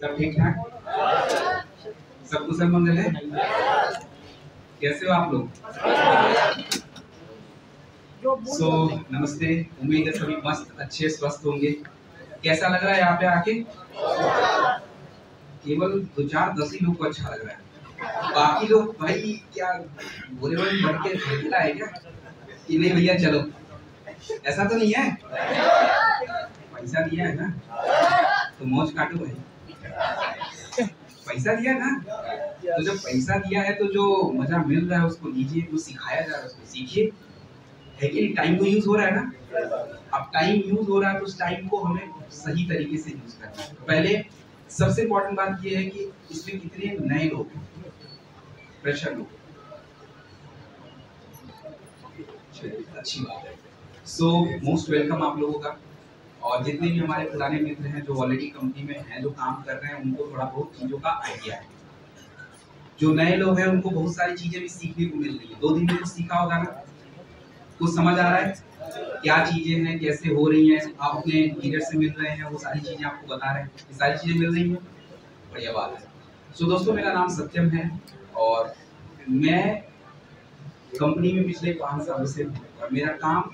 सब ठीक ठाक? सब कुशल मंगल है? कैसे हो आप लोग? नमस्ते। उम्मीद है सभी मस्त अच्छे स्वस्थ होंगे। कैसा लग रहा है यहाँ पे आके? केवल 2-4-10 ही लोग को अच्छा लग रहा है, बाकी लोग भाई क्या बुरे बुरे बढ़ के खेलता है क्या कि नहीं भैया चलो? ऐसा तो नहीं है? पैसा दिया है ना तो मौज काटो भाई। पैसा दिया ना तो जब पैसा दिया है तो जो मजा मिल रहा है उसको लीजिए, जो सिखाया जा रहा है उसको सीखिए, है कि नहीं? टाइम तो यूज हो रहा है ना। अब टाइम यूज हो रहा है तो उस टाइम को हमें सही तरीके से यूज करना है। पहले सबसे इम्पोर्टेंट बात ये है कि इसमें कितने नए लोग हैं, प्रेशर लोग, अच्छी बात है। मोस्ट वेलकम आप लोगों का। और जितने भी हमारे पुराने मित्र हैं जो ऑलरेडी कंपनी में हैं, जो काम कर रहे हैं, उनको थोड़ा बहुत चीजों का आइडिया है। जो नए लोग हैं उनको बहुत सारी चीजें भी सीखने को मिल रही है। 2 दिन में कुछ सीखा होगा ना, कुछ समझ आ रहा है क्या चीजें हैं, कैसे हो रही हैं। आप अपने लीडर से मिल रहे हैं, वो सारी चीजें आपको बता रहे हैं, ये सारी चीजें मिल रही हैं, बढ़िया बात है। दोस्तों, मेरा नाम सत्यम है और मैं कंपनी में पिछले 5 सालों से हूँ और मेरा काम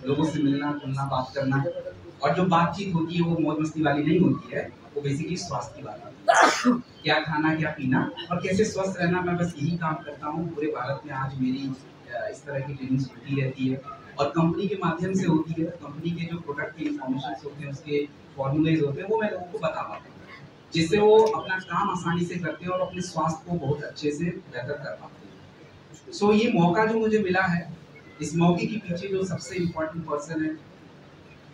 लोगों से मिलना जुलना, बात करना, और जो बातचीत होती है वो मौज मस्ती वाली नहीं होती है, वो बेसिकली स्वास्थ्य की बात होती है। क्या खाना, क्या पीना और कैसे स्वस्थ रहना, मैं बस यही काम करता हूँ। पूरे भारत में आज मेरी इस तरह की ट्रेनिंग्स होती रहती है और कंपनी के माध्यम से होती है। कंपनी के जो प्रोडक्ट के इंफॉर्मेशन होते हैं, उसके फॉर्मूलेज होते हैं, वो मैं लोगों को बता पाता हूँ, जिससे वो अपना काम आसानी से करते हैं और अपने स्वास्थ्य को बहुत अच्छे से बेहतर कर पाते हैं। ये मौका जो मुझे मिला है, इस मौके के पीछे जो सबसे इम्पोर्टेंट पर्सन है,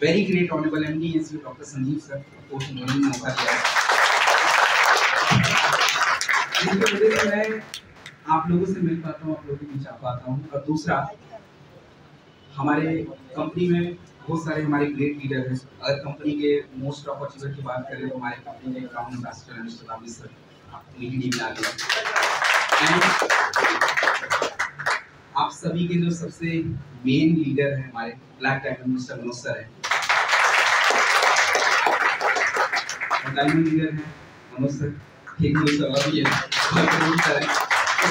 very great honourable MD doctor Sanjeev sir, उन्होंने मौका दिया है। इसकी वजह से मैं आप लोगों से मिल पाता हूँ, आप लोगों के बीच आ पाता हूँ। और दूसरा, हमारे कंपनी में बहुत सारे हमारे ग्रेट लीडर हैं। अगर कंपनी के मोस्ट टॉप अचीवर की बात करें तो हमारे कंपनी के crown ambassador mister Rami sir meeting में आ गए। आप सभी के जो सबसे मेन लीडर हैं, हमारे black diamond mister Manoj sir हैं, डायमंड लीडर हैं मनोज सर, ठीक है। तो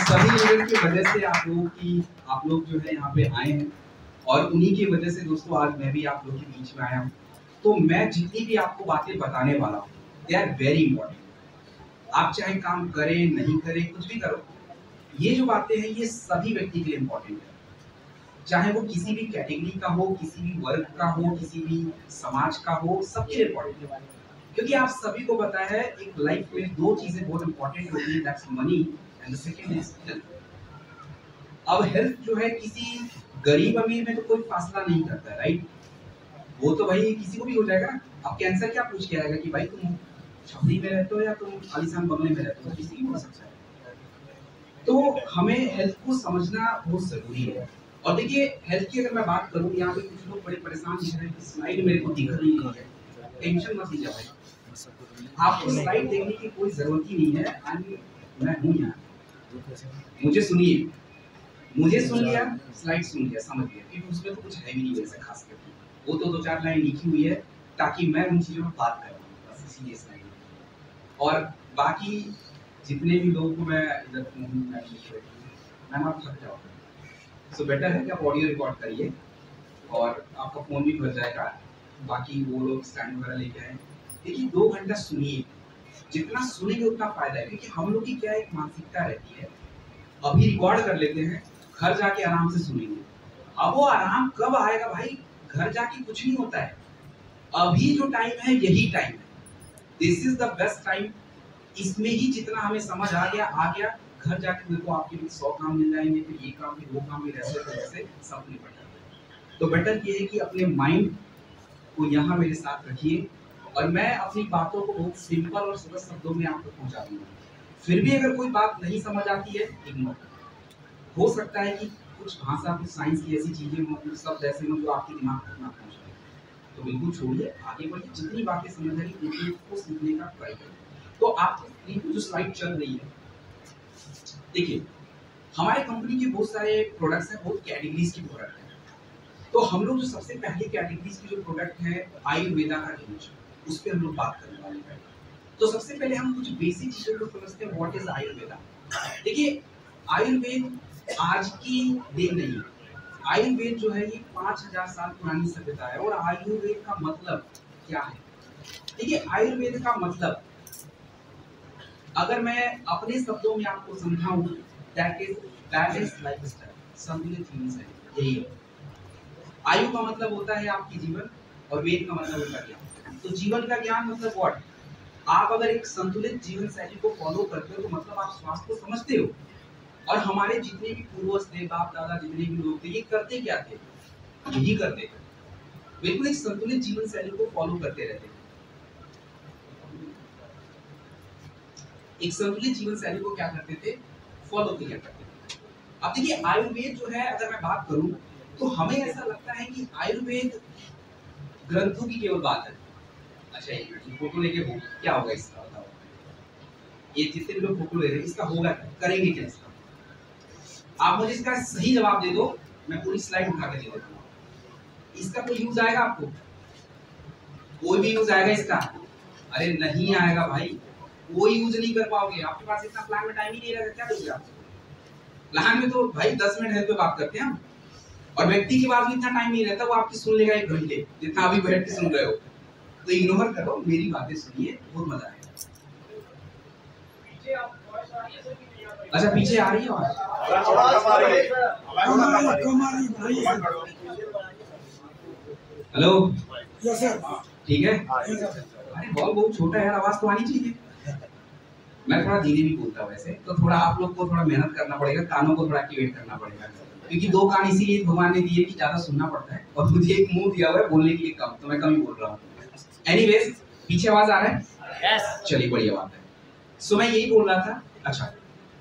सभी लीडर की वजह से आप लोग जो है यहाँ पे आए हैं और उन्हीं की वजह से दोस्तों आज मैं भी आप लोग के बीच में आया हूँ। तो मैं जितनी भी आपको बातें बताने वाला हूँ, दे आर वेरी इंपॉर्टेंट। आप चाहे काम करें नहीं करें, कुछ भी करो, ये जो बातें हैं ये सभी व्यक्ति के लिए इम्पोर्टेंट है, चाहे वो किसी भी कैटेगरी का हो, किसी भी वर्ग का हो, किसी भी समाज का हो, सबके लिए इम्पोर्टेंट है। क्योंकि आप सभी को पता है एक लाइफ में 2 चीजें बहुत इंपॉर्टेंट होती है, that's money and the second is health. अब हेल्थ जो है किसी गरीब अमीर में तो कोई फासला नहीं करता है, राइट? वो तो भाई किसी को भी हो जाएगा। अब कैंसर क्या पूछ के आएगा कि भाई तुम छपरी में रहते हो या तुम आलीशान बंगले में रहते हो, किसी की हो सकता है। तो हमें हेल्थ को समझना बहुत जरूरी है। और देखिए, हेल्थ की अगर मैं बात करूं, यहाँ पे कुछ लोग बड़े परेशान दिख रहे हैं, स्लाइड मेरे को दिख रही है, टेंशन मत लीजिए भाई, आपको स्लाइड देखने की कोई जरूरत ही नहीं है। मैं हूँ यहाँ, मुझे सुनिए, मुझे सुन लिया, स्लाइड सुन लिया, समझ लिया, क्योंकि उसमें तो कुछ है भी नहीं वैसे खास करके, वो तो 2-4 लाइन लिखी हुई है ताकि मैं उन चीजों में बात कर पाऊँ, बस इसीलिए स्लाइड। और बाकी जितने भी लोगों को मैं इधर मैम आप थक जाओगे, सो बेटर है कि आप ऑडियो रिकॉर्ड करिए और आपका फोन भी भर जाएगा। बाकी वो लोग स्टैंड वगैरह लेके आए, देखिए 2 घंटा सुनिए, जितना सुनेंगे उतना फायदा है। क्योंकि हम लोग की क्या एक मानसिकता रहती है, अभी रिकॉर्ड कर लेते हैं, घर जाके आराम से सुनेंगे। अब वो आराम कब आएगा भाई? घर जाके कुछ नहीं होता है, अभी जो टाइम है यही टाइम है, this is the best time. इसमें ही जितना हमें समझ आ गया, घर जाके देखो आपके लिए 100 काम मिल जाएंगे, फिर ये काम, फिर वो काम, फिर ऐसे सब निपट जाएगा। तो बेटर ये है कि अपने माइंड को यहाँ मेरे साथ रखिए और मैं अपनी बातों को बहुत सिंपल और सरल शब्दों में आपको पहुंचा दूंगा। फिर भी अगर कोई बात नहीं समझ आती है, इग्नोर। हो सकता है कि कुछ भाषा, कुछ साइंस की ऐसी चीजें हों, कुछ शब्द ऐसे हों जो आपके दिमाग तक ना पहुंच पाए, तो बिल्कुल छोड़िए, आगे बढ़िए, जितनी बातें समझ आई उतनी को सीखने का ट्राई करिए। तो आप जो स्लाइड चल रही है, देखिए हमारे कंपनी के बहुत सारे प्रोडक्ट्स हैं, बहुत कैटेगरीज की प्रोडक्ट है। तो हम लोग जो सबसे पहले कैटेगरीज की जो प्रोडक्ट है आयुर्वेदा का रेंज, उस पर हम लोग बात करने वाले हैं। तो सबसे पहले हम कुछ बेसिक चीजों को समझते हैं। What is Ayurveda? देखिए, आयुर्वेद आज की देन नहीं है। आयुर्वेद जो है ये 5000 साल पुरानी सभ्यता है। और आयुर्वेद का मतलब क्या है? देखिए, आयुर्वेद का मतलब अगर मैं अपने शब्दों में आपको समझाऊं, दैट इज बैलेंस लाइफस्टाइल, संतुलित जीवन शैली। यही है। आयु का मतलब होता है आपकी जीवन, और वेद का मतलब होता है ज्ञान। तो जीवन का ज्ञान मतलब व्हाट? आप अगर एक संतुलित जीवन शैली को फॉलो करते हो तो मतलब आप स्वास्थ्य को समझते हो। और हमारे जितने भी पूर्वज थे, बाप दादा जितने भी लोग थे, ये करते क्या थे? यही करते थे, बिल्कुल एक संतुलित जीवन शैली को फॉलो करते रहते थे। एक संतुलित जीवन शैली को क्या करते थे? फॉलो किया करते थे। अब देखिए, आयुर्वेद जो है, अगर मैं बात करूं तो हमें ऐसा लगता है कि आयुर्वेद ग्रंथों की केवल बात है। अच्छा, एक मिनट, फोटो लेके हो क्या होगा इसका, बताओ। ये जितने भी लोग फोटो ले रहे हैं, इसका होगा क्या, करेंगे क्या इसका? आप मुझे इसका सही जवाब दे दो, मैं पूरी स्लाइड उठा के दे देता हूँ। इसका कोई यूज आएगा आपको? कोई भी यूज आएगा इसका? अरे नहीं आएगा भाई, कोई यूज नहीं कर पाओगे। आपके पास इतना प्लान में टाइम ही नहीं रहेगा, क्या दोगे आप? प्लान में तो भाई 10 मिनट हेल्थ पे बात करते हैं हम, और व्यक्ति के पास भी इतना टाइम नहीं रहता, वो आपकी सुन लेगा 1 घंटे, जितना अभी बैठ के सुन रहे हो। तो इग्नोर करो, मेरी बातें सुनिए, बहुत मजा आएगा। अच्छा, पीछे आ रही है आवाज? Hello, yes sir. ठीक है। अरे बहुत छोटा है यार, आवाज तो आनी चाहिए। मैं थोड़ा धीरे भी बोलता हूँ वैसे, तो थोड़ा आप लोग को थोड़ा मेहनत करना पड़ेगा, कानों को थोड़ा एक्टिवेट करना पड़ेगा, क्योंकि 2 कान इसीलिए भगवान ने दिए कि ज्यादा सुनना पड़ता है, और मुझे एक मुंह दिया हुआ है बोलने के लिए कम, तो मैं कम ही बोल रहा हूँ। एनीवेज, पीछे आवाज आ रहा है? यस। चलिए, बढ़िया बात है। सो मैं यही बोल रहा था। अच्छा,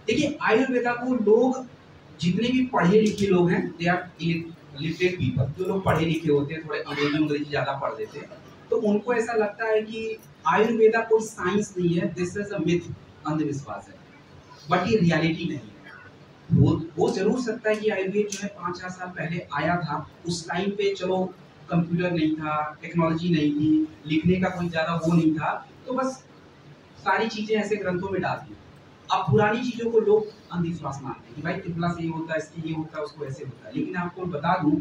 देखिए, आयुर्वेदा को लोग, जितने भी पढ़े लिखे लोग हैं, दे आर लिटरेट पीपल, जो लोग पढ़े लिखे होते हैं, थोड़े अंग्रेजी ज्यादा पढ़ लेते हैं, तो उनको ऐसा लगता है कि आयुर्वेदा कोई साइंस नहीं है, दिस इज अ मिथ, अंधविश्वास है। बट ये रियलिटी नहीं है। वो जरूर सकता है कि आयुर्वेद जो है 5000 साल पहले आया था। उस टाइम पे चलो कंप्यूटर नहीं था, टेक्नोलॉजी नहीं थी, लिखने का कोई ज्यादा वो नहीं था, तो बस सारी चीजें ऐसे ग्रंथों में डाल दी। अब पुरानी चीजों को लोग अंधविश्वास मानते हैं कि भाई त्रिफला से ये होता है, इसकी ये होता है, उसको ऐसे होता है। लेकिन आपको बता दूं,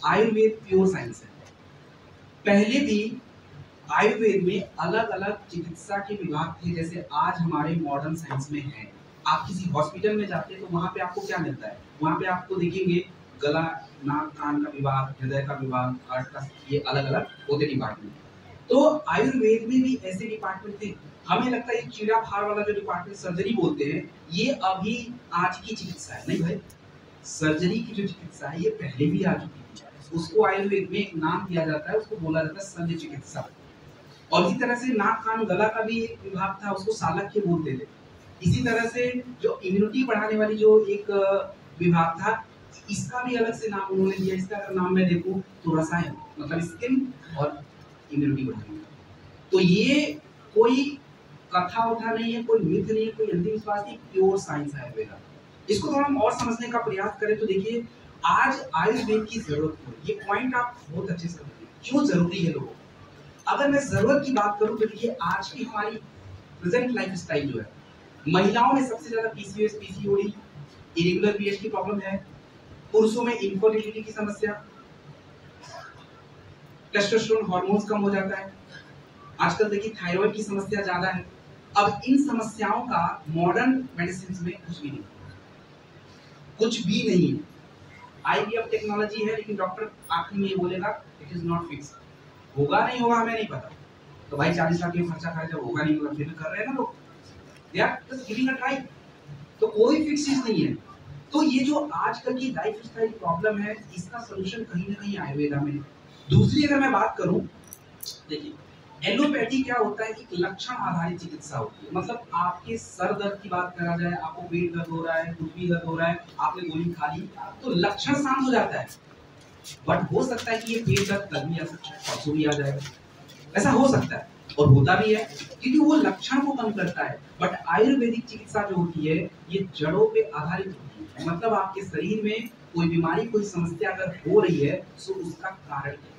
आयुर्वेद प्योर साइंस है। पहले भी आयुर्वेद में अलग अलग चिकित्सा के विभाग थे, जैसे आज हमारे मॉडर्न साइंस में है। आप किसी हॉस्पिटल में जाते हैं तो वहां पे आपको क्या मिलता है? वहां पे आपको देखेंगे गला, नाक, कान का विभाग, हृदय का विभाग, हार्ट का, ये अलग अलग होते डिपार्टमेंट। तो आयुर्वेद में भी ऐसे डिपार्टमेंट थे। हमें लगता है चीरा फाड़ वाला जो डिपार्टमेंट सर्जरी बोलते हैं, ये अभी आज की चिकित्सा है। नहीं भाई, सर्जरी की जो चिकित्सा है ये पहले भी आ चुकी थी। उसको आयुर्वेद में एक नाम दिया जाता है, उसको बोला जाता है शल्य चिकित्सा। और इसी तरह से नाक, कान, गला का भी एक विभाग था, उसको शालक्य बोलते थे। इसी तरह से जो इम्यूनिटी बढ़ाने वाली जो एक विभाग था, इसका भी अलग से नाम उन्होंने दिया। इसका अगर नाम मैं देखूं तो रसायन, मतलब स्किन और इम्यूनिटी बढ़ाने का। तो ये कोई कथा उठा नहीं है, कोई मिथ नहीं है, कोई अंधविश्वास नहीं, प्योर साइंस है आयुर्वेदा। इसको थोड़ा हम और समझने का प्रयास करें तो देखिए, आज आयुर्वेद की जरूरत है। ये पॉइंट आप बहुत अच्छे से समझिए, क्यों जरूरी है लोगों को। अगर मैं जरूरत की बात करूं तो देखिए, आज की हमारी प्रेजेंट लाइफस्टाइल जो है, महिलाओं में सबसे ज्यादा पीसीओएस, पीसीओडी, इरेगुलर पीरियड की प्रॉब्लम है। पुरुषों में इनफर्टिलिटी की समस्या, टेस्टोस्टेरोन हार्मोन्स कम हो जाता है। आजकल देखिए थायराइड की समस्या ज्यादा है। अब इन समस्याओं का मॉडर्न मेडिसिन में कुछ भी नहीं, कुछ भी नहीं है। आईवीएफ टेक्नोलॉजी है, लेकिन डॉक्टर आखिर में ये बोलेगा इट इज नॉट फिक्स। होगा नहीं होगा हमें नहीं पता। तो भाई 40 लाख की खर्चा करे, जब होगा नहीं होगा फिर कर रहे हैं ना लोग, यार जस्ट गिविंग अ ट्राई। तो कोई फिक्स चीज नहीं है। तो ये जो आजकल की लाइफस्टाइल प्रॉब्लम है, इसका सलूशन कहीं ना कहीं आयुर्वेदा में है। दूसरी अगर मैं बात करूं, देखिए एलोपैथी क्या होता है, एक लक्षण आधारित चिकित्सा होती है। मतलब आपके सर दर्द की बात करा जाए, आपको पेट दर्द हो रहा है, कुछ भी दर्द हो रहा है, आपने गोली खा ली तो लक्षण शांत हो जाता है। बट हो सकता है कि ये पेट दर्द कल भी आ सकता है, परसों भी आ जाएगा, ऐसा हो सकता है और होता भी है, क्योंकि वो लक्षण को कम करता है। बट आयुर्वेदिक चिकित्सा जो होती है, ये जड़ों पे आधारित होती है। मतलब आपके शरीर में कोई बीमारी, कोई समस्या अगर हो रही है तो उसका कारण क्या है,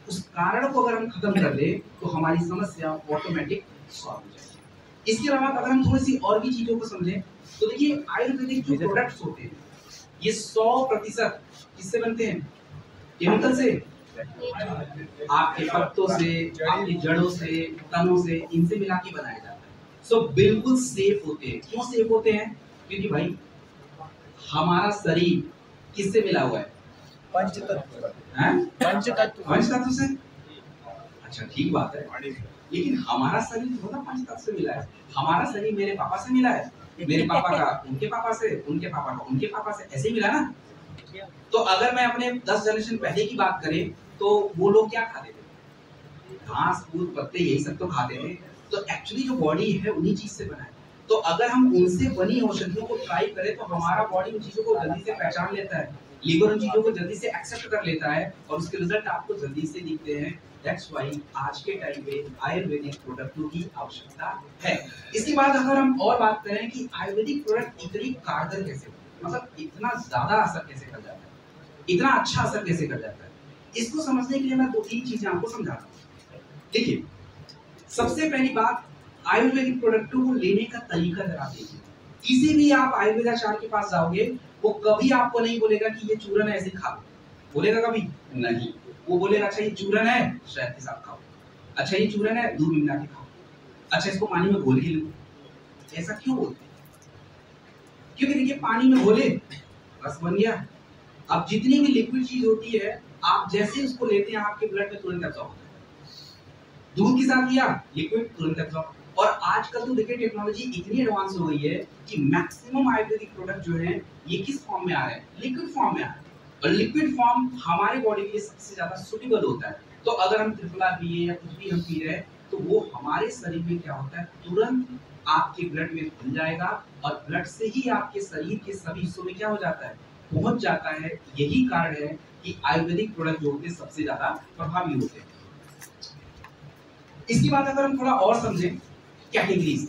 उस कारण को अगर हम खत्म कर ले तो हमारी समस्या ऑटोमेटिक सॉल्व हो जाएगी। इसके अलावा अगर हम थोड़ी सी और भी चीजों को समझें तो देखिए आयुर्वेदिक जो प्रोडक्ट्स होते हैं ये 100% किससे बनते हैं? केमिकल से, आपके पत्तों से, आपकी जड़ों से, तनों से, इनसे मिला के बनाया जाता है। सो बिल्कुल सेफ होते हैं। क्यों सेफ होते हैं? क्योंकि भाई हमारा शरीर किससे मिला हुआ है? पंचतत्व। पंचतत्व से। अच्छा ठीक बात है, लेकिन हमारा शरीर थोड़ा पंचतत्व से मिला है। हमारा शरीर मेरे पापा से मिला है, मेरे पापा का उनके पापा से, उनके पापा का उनके पापा से, ऐसे ही मिला ना। तो अगर मैं अपने 10 जनरेशन पहले की बात करें तो वो लोग क्या खाते थे? घास फूस पत्ते यही सब तो खाते थे। तो एक्चुअली जो बॉडी है उन्हीं चीज से बना है। तो अगर हम उनसे बनी औषधियों को ट्राई करें तो हमारा बॉडी उन चीजों को जल्दी से पहचान लेता है, लिवर उन चीजों को जल्दी से एक्सेप्ट कर लेता है और उसके रिजल्ट आपको जल्दी से दिखते हैं। दैट्स व्हाई आज के टाइम पे आयुर्वेदिक प्रोडक्टों की आवश्यकता है। इसके बाद अगर हम और बात करें कि आयुर्वेदिक प्रोडक्ट इतनी कारगर कैसे, मतलब इतना ज्यादा असर कैसे कर जाता है, इतना अच्छा असर कैसे कर जाता है, इसको समझने के लिए मैं 2-3 चीजें आपको समझाता हूँ। देखिए सबसे पहली बात, आयुर्वेदिक प्रोडक्टों को लेने का तरीका जरा देखिए। किसी भी आप आयुर्वेदाचार्य के पास जाओगे वो कभी आपको नहीं बोलेगा कि ये चूरन है ऐसे खा लो, बोलेगा कभी नहीं। वो बोलेगा अच्छा ये चूरन है शहद के साथ खाओ, अच्छा ये चूरन है दूध मिला के खाओ, अच्छा इसको पानी में घोल के लो। ऐसा क्यों बोलते हैं? क्योंकि देखिए पानी में घोले बस बन गया। अब जितनी भी लिक्विड चीज होती है आप जैसे उसको लेते हैं आपके ब्लड में तुरंत एब्जॉर्ब होता है। दूध के साथ लिया लिक्विड तुरंत एब्जॉर्ब। और आजकल तो देखिए टेक्नोलॉजी इतनी एडवांस हो गई है कि मैक्सिमम आयुर्वेदिक प्रोडक्ट जो है ये किस फॉर्म में आ रहे हैं? लिक्विड फॉर्म में आ रहे हैं। और लिक्विड फॉर्म हमारे बॉडी के लिए सबसे ज्यादा सुटेबल होता है। तो अगर हम त्रिफला पिए या कुछ भी हम पी रहे हैं तो वो हमारे शरीर में क्या होता है, तुरंत आपके ब्लड में घुल जाएगा और ब्लड से ही आपके शरीर के सभी हिस्सों में क्या हो जाता है, पहुंच जाता है। यही कारण है कि आयुर्वेदिक प्रोडक्ट जो होते हैं सबसे ज्यादा प्रभावी होते हैं। इसके बाद अगर हम थोड़ा और समझें कैटेगरीज,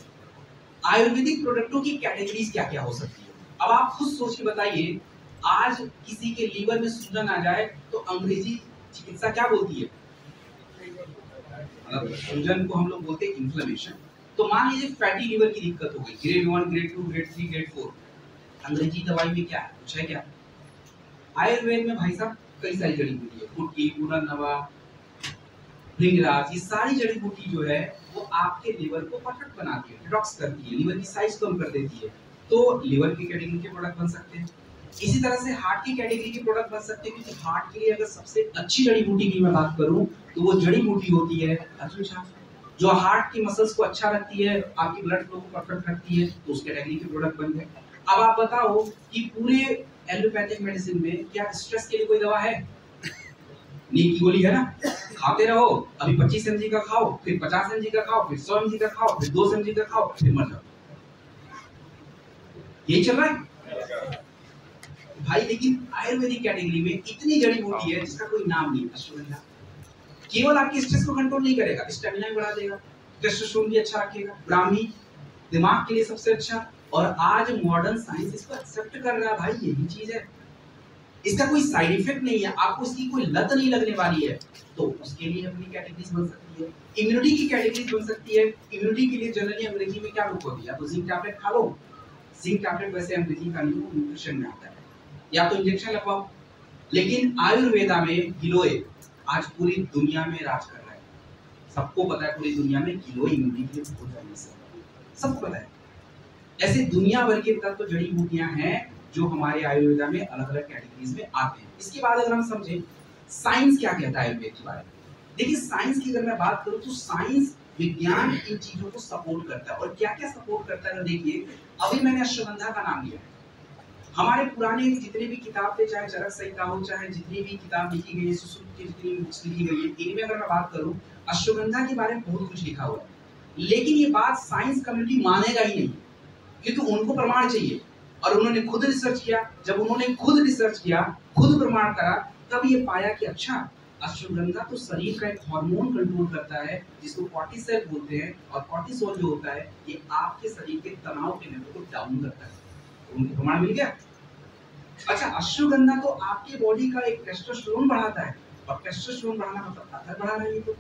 आयुर्वेदिक प्रोडक्टों की कैटेगरीज क्या क्या हो सकती है। अब आप खुद सोच के बताइए, आज किसी के लीवर में सूजन आ जाए तो अंग्रेजी चिकित्सा क्या बोलती है? मतलब सूजन को हम लोग बोलते हैं इन्फ्लेमेशन। तो मान लीजिए फैटी लीवर की दिक्कत हो गई, ग्रेड 1, ग्रेड 2, ग्रेड 3, ग्रेड 4, अंग्रेजी दवाई में क्या है, कुछ है क्या? आयुर्वेद में भाई साहब कई सारी जड़ी बूटी है, कुटकी, पुनर्नवा, भृंगराज, ये सारी जड़ी बूटी जो है वो आपके लिवर को परफेक्ट बनाती है, डिटॉक्स करती है, लिवर की साइज कम कर देती है। तो लिवर की कैटेगरी के प्रोडक्ट बन सकते हैं। इसी तरह से हार्ट की कैटेगरी के प्रोडक्ट बन सकते हैं, क्योंकि हार्ट के लिए अगर सबसे अच्छी जड़ी बूटी की मैं बात करूं तो वो जड़ी बूटी होती है अजूशा, जो हार्ट की मसल्स को अच्छा रखती है, आपकी ब्लड फ्लो को परफेक्ट रखती है। तो उस कैटेगरी के प्रोडक्ट बन गए। अब आप बताओ कि पूरे एलोपैथिक मेडिसिन में क्या स्ट्रेस के लिए कोई दवा है? नींद की गोली है ना, खाते रहो, अभी 25 mg का खाओ, फिर 50 mg का खाओ, फिर 100 mg का खाओ, फिर 200 mg का खाओ, फिर मर जाओ। यही चल रहा है भाई। लेकिन आयुर्वेदिक कैटेगरी में इतनी जड़ी बूटी है जिसका कोई नाम नहीं। अश्वगंधा केवल आपके स्ट्रेस को कंट्रोल नहीं करेगा, स्टेमिना भी बढ़ा देगा, टेस्टोस्टेरोन भी अच्छा रखेगा, ब्राह्मी दिमाग के लिए सबसे अच्छा। और आज मॉडर्न साइंस इसको एक्सेप्ट कर रहा है भाई, यही चीज है। इसका कोई साइड इफेक्ट नहीं है, आपको इसकी कोई लत नहीं लगने वाली है। तो उसके लिए अपनी कैटेगरीज बन सकती है। इम्यूनिटी की कैटेगरीज बन सकती है। इम्यूनिटी के लिए जनरली अंग्रेजी में क्या रूप होती है? या तो जिंक टैबलेट खा लो, जिंक टैबलेट वैसे अंग्रेजी का नहीं, न्यूट्रिशन में आता है, या तो इंजेक्शन लगवाओ। लेकिन आयुर्वेदा में गिलोय आज पूरी दुनिया में राज कर रहा है। सबको पता है पूरी दुनिया में गिलोय इम्यूनिटी के लिए बहुत फेमस है, सबको पता है। ऐसे दुनिया भर के तत्व जड़ी बूटियां हैं जो हमारे आयुर्वेदा में अलग अलग कैटेगरीज में आते हैं। इसके बाद अगर हम समझें साइंस क्या कहता है आयुर्वेद के बारे में। देखिए साइंस की अगर मैं बात करूं तो साइंस विज्ञान इन चीजों को सपोर्ट करता है। और क्या क्या सपोर्ट करता है? देखिए अभी मैंने अश्वगंधा का नाम लिया, हमारे पुराने जितने भी किताब थे, चाहे चरक संहिता हो, चाहे जितनी भी किताब लिखी गई है, सुश्रुत की जितनी भी बुक्स लिखी गई है, इनमें अगर मैं बात करूं अश्वगंधा के बारे में बहुत कुछ लिखा हुआ है। लेकिन ये बात साइंस कम्युनिटी मानेगा ही नहीं, क्योंकि उनको प्रमाण चाहिए। और उन्होंने खुद रिसर्च किया, जब उन्होंने खुद रिसर्च किया, खुद प्रमाण करा, तब ये पाया कि अच्छा अश्वगंधा तो शरीर का एक हार्मोन कंट्रोल करता है जिसको कॉर्टिसोल बोलते हैं। और कॉर्टिसोल जो होता है ये आपके शरीर के तनाव के लेवल को डाउन करता है। उनको प्रमाण मिल गया। अच्छा अश्वगंधा तो आपके बॉडी का एक टेस्टोस्टेरोन बढ़ाता है, और टेस्टोस्टेरोन बढ़ाना मतलब अथर बढ़ा रही है। तो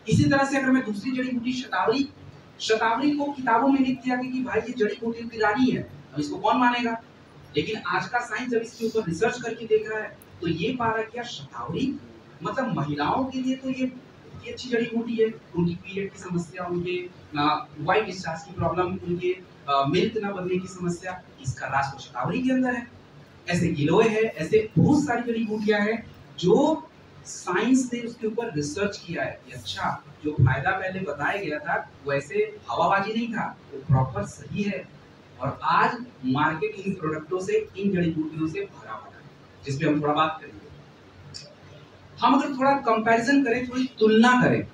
इसी तरह से अगर मैं दूसरी जड़ी बूटी शतावरी शतावरी को किताबों में लिख दिया कि भाई ये जड़ी बूटियों की रानी है, अब इसको कौन मानेगा। लेकिन आज का साइंस जब इसके ऊपर रिसर्च करके देख रहा है तो ये पा रहा है कि शतावरी मतलब महिलाओं के लिए तो ये अच्छी जड़ी बूटी है। उनकी पीरियड की समस्या, उनके वाइट डिस्चार्ज की प्रॉब्लम, उनके मिल्क ना बनने की समस्या, इसका राज तो शतावरी के अंदर है। ऐसे गिलोय है, ऐसे बहुत सारी जड़ी बूटियां हैं जो साइंस ने उसके ऊपर रिसर्च किया है कि अच्छा जो फायदा पहले बताया गया था वैसे हवाबाजी नहीं था, वो प्रॉपर सही है। और आज मार्केट इन प्रोडक्टों से, इन जड़ी बूटियों से भरा हुआ है, जिस पे हम थोड़ा बात करेंगे। हम अगर थोड़ा कंपैरिजन करें, थोड़ी तुलना करें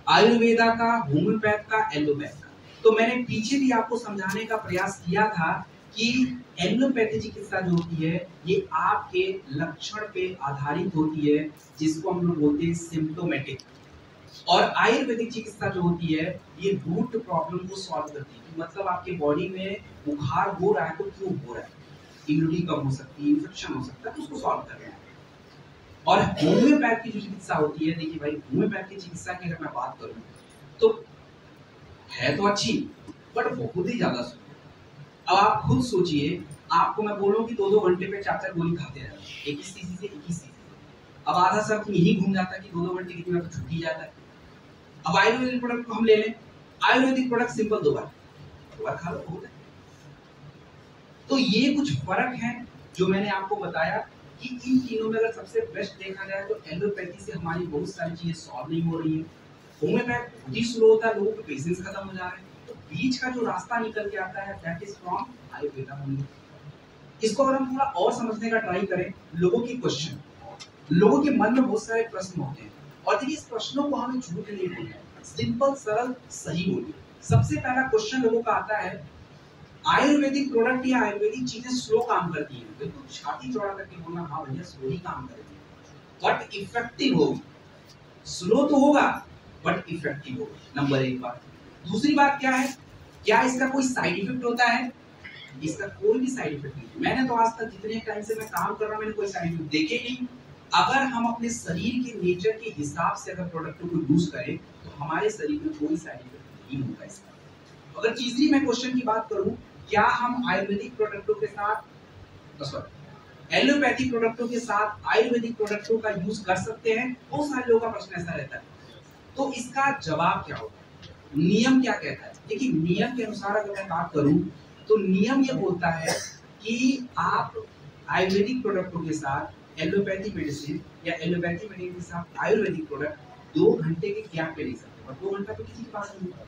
आयुर्वेदा का, होम्योपैथ का, एलोपैथ का, तो मैंने पीछे भी आपको समझाने का प्रयास किया था कि एलोपैथी चिकित्सा जो होती है ये आपके लक्षण पे आधारित होती है, जिसको हम लोग बोलते हैं सिम्प्टोमेटिक। और आयुर्वेदिक चिकित्सा जो होती है ये रूट प्रॉब्लम को सॉल्व करती है। मतलब आपके बॉडी में बुखार हो रहा है तो क्यों हो रहा है, इम्यूनिटी कम हो सकती है, इन्फेक्शन हो सकता है, तो उसको सॉल्व कर रहे हैं। और होम्योपैथ की जो चिकित्सा होती है, देखिए भाई होम्योपैथ की चिकित्सा की अगर मैं बात करूं तो है तो अच्छी बट बहुत ही ज्यादा सुंदर। अब आप खुद सोचिए, आपको मैं बोलूं कि 2-2 घंटे पे 4-4 गोली खाते रहे, 21 सीसी से 21 सीसी, अब आधा सब यही घूम जाता है कि 2-2 घंटे कितनी बार तो छूट ही जाता है। अब आयुर्वेदिक प्रोडक्ट को हम ले लें, आयुर्वेदिक प्रोडक्ट सिंपल 2 बार खा लो, बहुत है। तो ये कुछ फर्क है जो मैंने आपको बताया कि इन तीनों में अगर सबसे बेस्ट देखा जाए तो एलोपैथी से हमारी बहुत सारी चीजें सॉल्व नहीं हो रही है। होम्योपैथ बहुत ही स्लो होता है, लोगों के पेशेंस खत्म हो जा रहे हैं। तो बीच का जो रास्ता निकल के आता है that is from Ayurveda only. इसको अगर हम थोड़ा और समझने का ट्राई करें, लोगों की क्वेश्चन, लोगों के मन में बहुत सारे प्रश्न होते हैं और देखिए इस प्रश्नों को हमें झूठ नहीं बोलना है, सिंपल सरल सही बोलिए। सबसे पहला क्वेश्चन लोगों का आता है आयुर्वेदिक प्रोडक्ट या आयुर्वेदिक चीजें स्लो काम करती हैं। बिल्कुल छाती चौड़ा करके बोलना, हाँ भैया स्लो ही काम करेगी बट इफेक्टिव होगी। स्लो तो होगा बट इफेक्टिव होगा, नंबर 1 बात। दूसरी बात क्या है, क्या इसका कोई साइड इफेक्ट होता है? इसका कोई भी साइड इफेक्ट नहीं। मैंने तो आज तक जितने टाइम से मैं काम कर रहा हूं मैंने कोई साइड इफेक्ट देखे नहीं। अगर हम अपने शरीर के नेचर के हिसाब से अगर प्रोडक्ट को यूज करें तो हमारे शरीर में कोई साइड इफेक्ट नहीं होगा इसका। अगर तीसरी मैं क्वेश्चन की बात करूं, क्या हम आयुर्वेदिक प्रोडक्टों के साथ एलोपैथिक प्रोडक्टों के साथ आयुर्वेदिक प्रोडक्टों का यूज कर सकते हैं? बहुत सारे लोगों का प्रश्न ऐसा रहता है। तो इसका जवाब क्या होगा, नियम क्या कहता है? देखिए नियम के अनुसार अगर मैं बात करूं तो नियम ये बोलता है कि आप आयुर्वेदिक प्रोडक्टों के साथ एलोपैथी मेडिसिन या एलोपैथी मेडिसिन के साथ आयुर्वेदिक प्रोडक्ट 2 घंटे के गैप पे ले सकते हैं। और 2 घंटा तो किसी के पास नहीं है,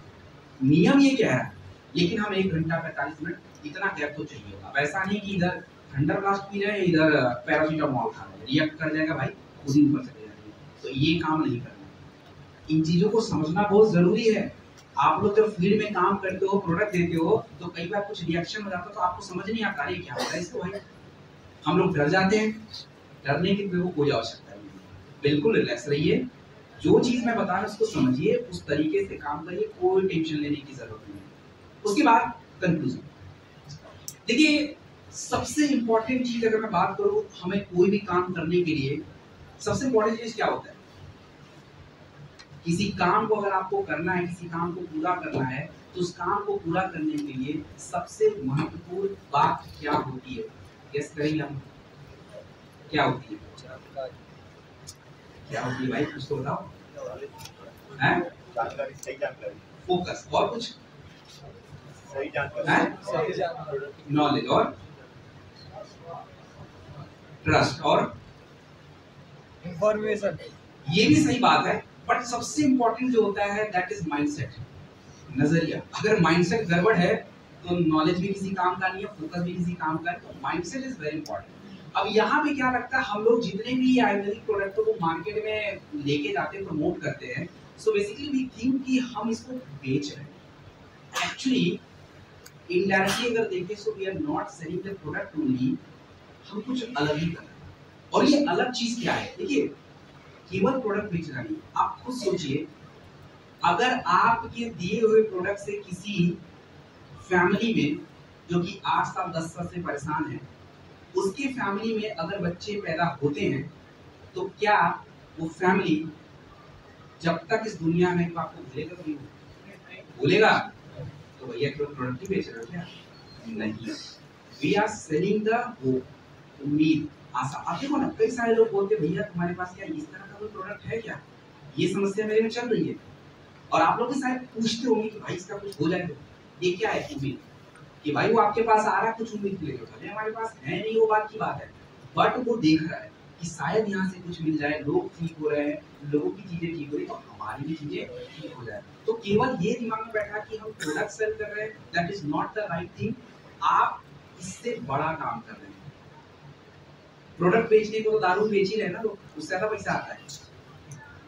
नियम ये कह रहा है। लेकिन हम 1 घंटा 45 मिनट इतना गैप तो चाहिए होगा। अब ऐसा नहीं कि इधर थंडर ब्लास्ट पी रहे हैं, इधर पैरासीटामोल खा रहे हैं, रिएक्ट कर जाएगा भाई, खुद ही ऊपर चले जाएंगे। तो ये काम नहीं करना। इन चीजों को समझना बहुत जरूरी है। आप लोग जब फील्ड में काम करते हो, प्रोडक्ट देते हो, तो कई बार कुछ रिएक्शन हो जाता है तो आपको समझ नहीं आता है क्या हो रहा है इसको। भाई हम लोग डर जाते हैं, डरने की कोई आवश्यकता नहीं है। बिल्कुल रिलैक्स रहिए, जो चीज मैं बता रहा हूं उसको समझिए, उस तरीके से काम करिए, कोई टेंशन लेने की जरूरत नहीं है। उसके बाद कंक्लूजन, देखिए सबसे इंपॉर्टेंट चीज अगर मैं बात करूं, हमें कोई भी काम करने के लिए सबसे इंपॉर्टेंट चीज क्या होता है? किसी काम को अगर आपको करना है, किसी काम को पूरा करना है, तो उस काम को पूरा करने के लिए सबसे महत्वपूर्ण बात क्या होती है? गेस करेंगे हम, क्या होती है? क्या होती है भाई, कुछ तो बताओ। जानकारी, सही जानकारी, फोकस, और कुछ? सही जानकारी, नॉलेज, और ट्रस्ट, और इंफॉर्मेशन। ये भी सही बात है, बट सबसे इंपॉर्टेंट जो होता है दैट इज माइंडसेट, नजरिया। अगर माइंडसेट गड़बड़ है तो नॉलेज भी किसी काम का नहीं है, फोकस भी किसी काम का है। तो माइंडसेट इज वेरी इंपॉर्टेंट। अब यहाँ पे क्या लगता है, हम लोग जितने भी आयुर्वेदिक प्रोडक्टों को मार्केट में लेके जाते हैं, प्रमोट करते हैं, सो बेसिकली वी थिंक कि हम इसको बेच रहे हैं। एक्चुअली इनडायरेक्टली अगर देखें so we are not selling the product only, हम कुछ अलग ही कर रहे हैं। और ये अलग चीज क्या है? देखिए केवल प्रोडक्ट बेचना नहीं, आप खुद सोचिए, अगर आपके दिए हुए प्रोडक्ट से किसी फैमिली में जो कि 8 साल 10 साल से परेशान है, उसकी फैमिली में अगर बच्चे पैदा होते हैं, तो क्या वो फैमिली जब तक इस दुनिया में, तो आपको भूलेगा? नहीं भूलेगा। तो भैया केवल प्रोडक्ट ही बेच रहे हो क्या? नहीं, we are selling the hope, उम्मीद, आशा। आप देखो ना, कई सारे लोग बोलते भैया तुम्हारे पास क्या इस तरह का कोई प्रोडक्ट है क्या, ये समस्या मेरे में चल रही है। और आप लोग भी शायद पूछते होंगे कि भाई इसका कुछ हो जाए तो, ये क्या है उम्मीद, कि भाई वो आपके पास आ रहा है कुछ उम्मीद लेकर, भले हमारे पास है नहीं वो बात की बात है, बट वो देख रहा है कि शायद यहाँ से कुछ मिल जाए, लोग ठीक हो रहे हैं, लोगों की चीजें ठीक हो रही, तो हमारी भी चीजें ठीक हो जाए। तो केवल ये दिमाग में बैठा कि हम प्रोडक्ट सेल कर रहे हैं, that is not the right thing. आप इससे बड़ा काम कर रहे हैं। प्रोडक्ट बेचने को तो दारू बेच ही रहे ना लोग, उससे ज्यादा पैसा आता है,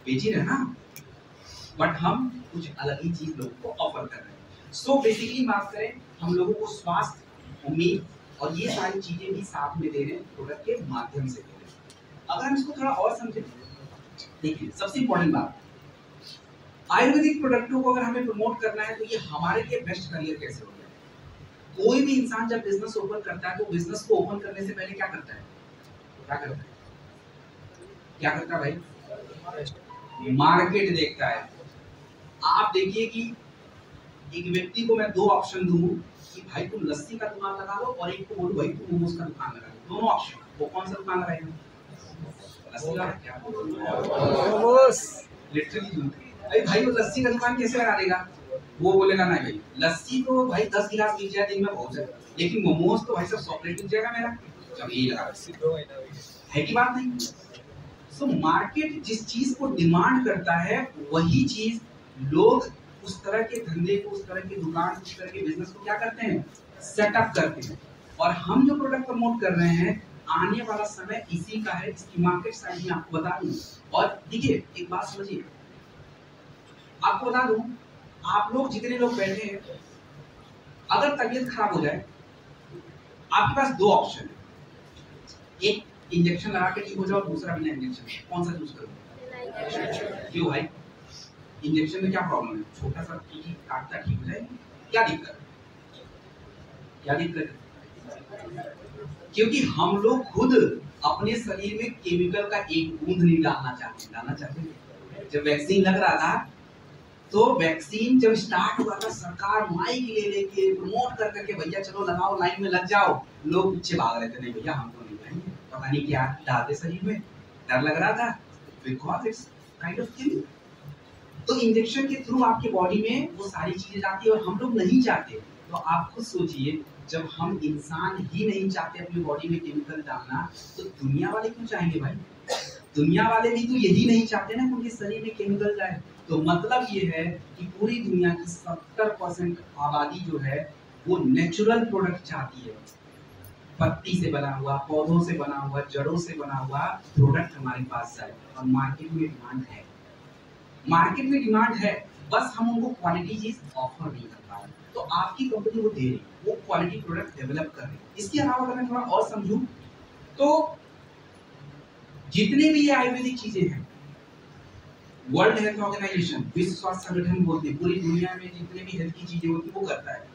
बेच ही रहे ना, बट हम कुछ अलग ही चीज लोगों को ऑफर कर रहे हैं। सो बेसिकली बात करें, हम लोगों को स्वास्थ्य, उम्मीद और ये सारी चीजें भी साथ में दे रहे हैं, प्रोडक्ट के माध्यम से दे रहे हैं। अगर हम इसको थोड़ा और समझें, देखिए सबसे इंपॉर्टेंट बात, आयुर्वेदिक प्रोडक्टों को अगर हमें प्रमोट करना है तो ये हमारे लिए बेस्ट करियर कैसे हो गया। कोई भी इंसान जब बिजनेस ओपन करता है तो बिजनेस को ओपन करने से पहले क्या करता है, क्या करता है, क्या करता है भाई? मार्केट देखता है। आप देखिए कि एक व्यक्ति को मैं दो ऑप्शन दूं कि भाई तुम लस्सी का दुकान लगा लो, और एक को बोलूं भाई तुम मोमोज का दुकान लगा लो, दोनों ऑप्शन, वो कौन सा दुकान लगाएगा? लस्सी का, क्या मोमोज, लिटरली भाई, भाई वो लस्सी का दुकान कैसे लगा देगा? वो बोलेगा ना भाई लस्सी तो भाई 10 गिलास पी जाए दिन में बहुत है, लेकिन मोमोज तो भाई सब 100 प्लेट पी जाएगा मेरा, जब यही लगा है कि बात नहीं। सो मार्केट जिस चीज को डिमांड करता है वही चीज लोग उस तरह के धंधे को, उस तरह की दुकान, उस तरह के बिजनेस को क्या करते हैं, सेटअप करते हैं। और हम जो प्रोडक्ट प्रमोट कर रहे हैं, आने वाला समय इसी का है, इसकी मार्केट साइज में आपको बता दूं। और देखिए एक बात समझिए, आपको बता दूं, आप लोग जितने लोग बैठे हैं, अगर तबीयत खराब हो जाए, आपके पास दो ऑप्शन है, एक इंजेक्शन लगा के ठीक हो जाओ, दूसरा बिना इंजेक्शन, कौन सा चूज करोगे? क्यों भाई? इंजेक्शन में क्या प्रॉब्लम है? छोटा सा चीज काटता ठीक हो जाए, क्या दिक्कत है? क्या दिक्कत है? क्योंकि हम लोग खुद अपने शरीर में केमिकल का एक बूंद नहीं डालना चाहते। जब वैक्सीन लग रहा था, तो वैक्सीन जब स्टार्ट हुआ था, सरकार माइक ले लेके प्रमोट कर करके भैया चलो लगाओ, लाइन में लग जाओ, लोग पीछे भाग रहे थे, नहीं भैया हमको नहीं लगाएंगे, पता नहीं क्या डालते शरीर में, डर लग रहा था, because it's kind of thing. तो इंजेक्शन के थ्रू आपके बॉडी में वो सारी चीजें जाती है, और हम लोग नहीं चाहते। तो आप खुद सोचिए, जब हम इंसान ही नहीं चाहते अपनी बॉडी में केमिकल डालना, तो दुनिया वाले क्यों चाहेंगे भाई? दुनिया वाले भी तो यही नहीं चाहते ना कि उनके शरीर में केमिकल जाए। तो मतलब ये है कि पूरी दुनिया की 70% आबादी जो है वो नेचुरल प्रोडक्ट चाहती है, पत्ती से बना हुआ, पौधों से बना हुआ, जड़ों से बना हुआ प्रोडक्ट हमारे पास जाए। और मार्केट में डिमांड है, मार्केट में डिमांड है, बस हम उनको क्वालिटी चीज ऑफर नहीं कर पा रहे। तो आपकी कंपनी वो दे रही, वो क्वालिटी प्रोडक्ट डेवलप कर रही। इसके अलावा अगर मैं थोड़ा और समझूं, तो जितने भी ये आयुर्वेदिक चीजें हैं, वर्ल्ड हेल्थ ऑर्गेनाइजेशन, विश्व स्वास्थ्य संगठन बोलते हैं, पूरी दुनिया में जितने भी हेल्थ की चीजें होती है वो करता है।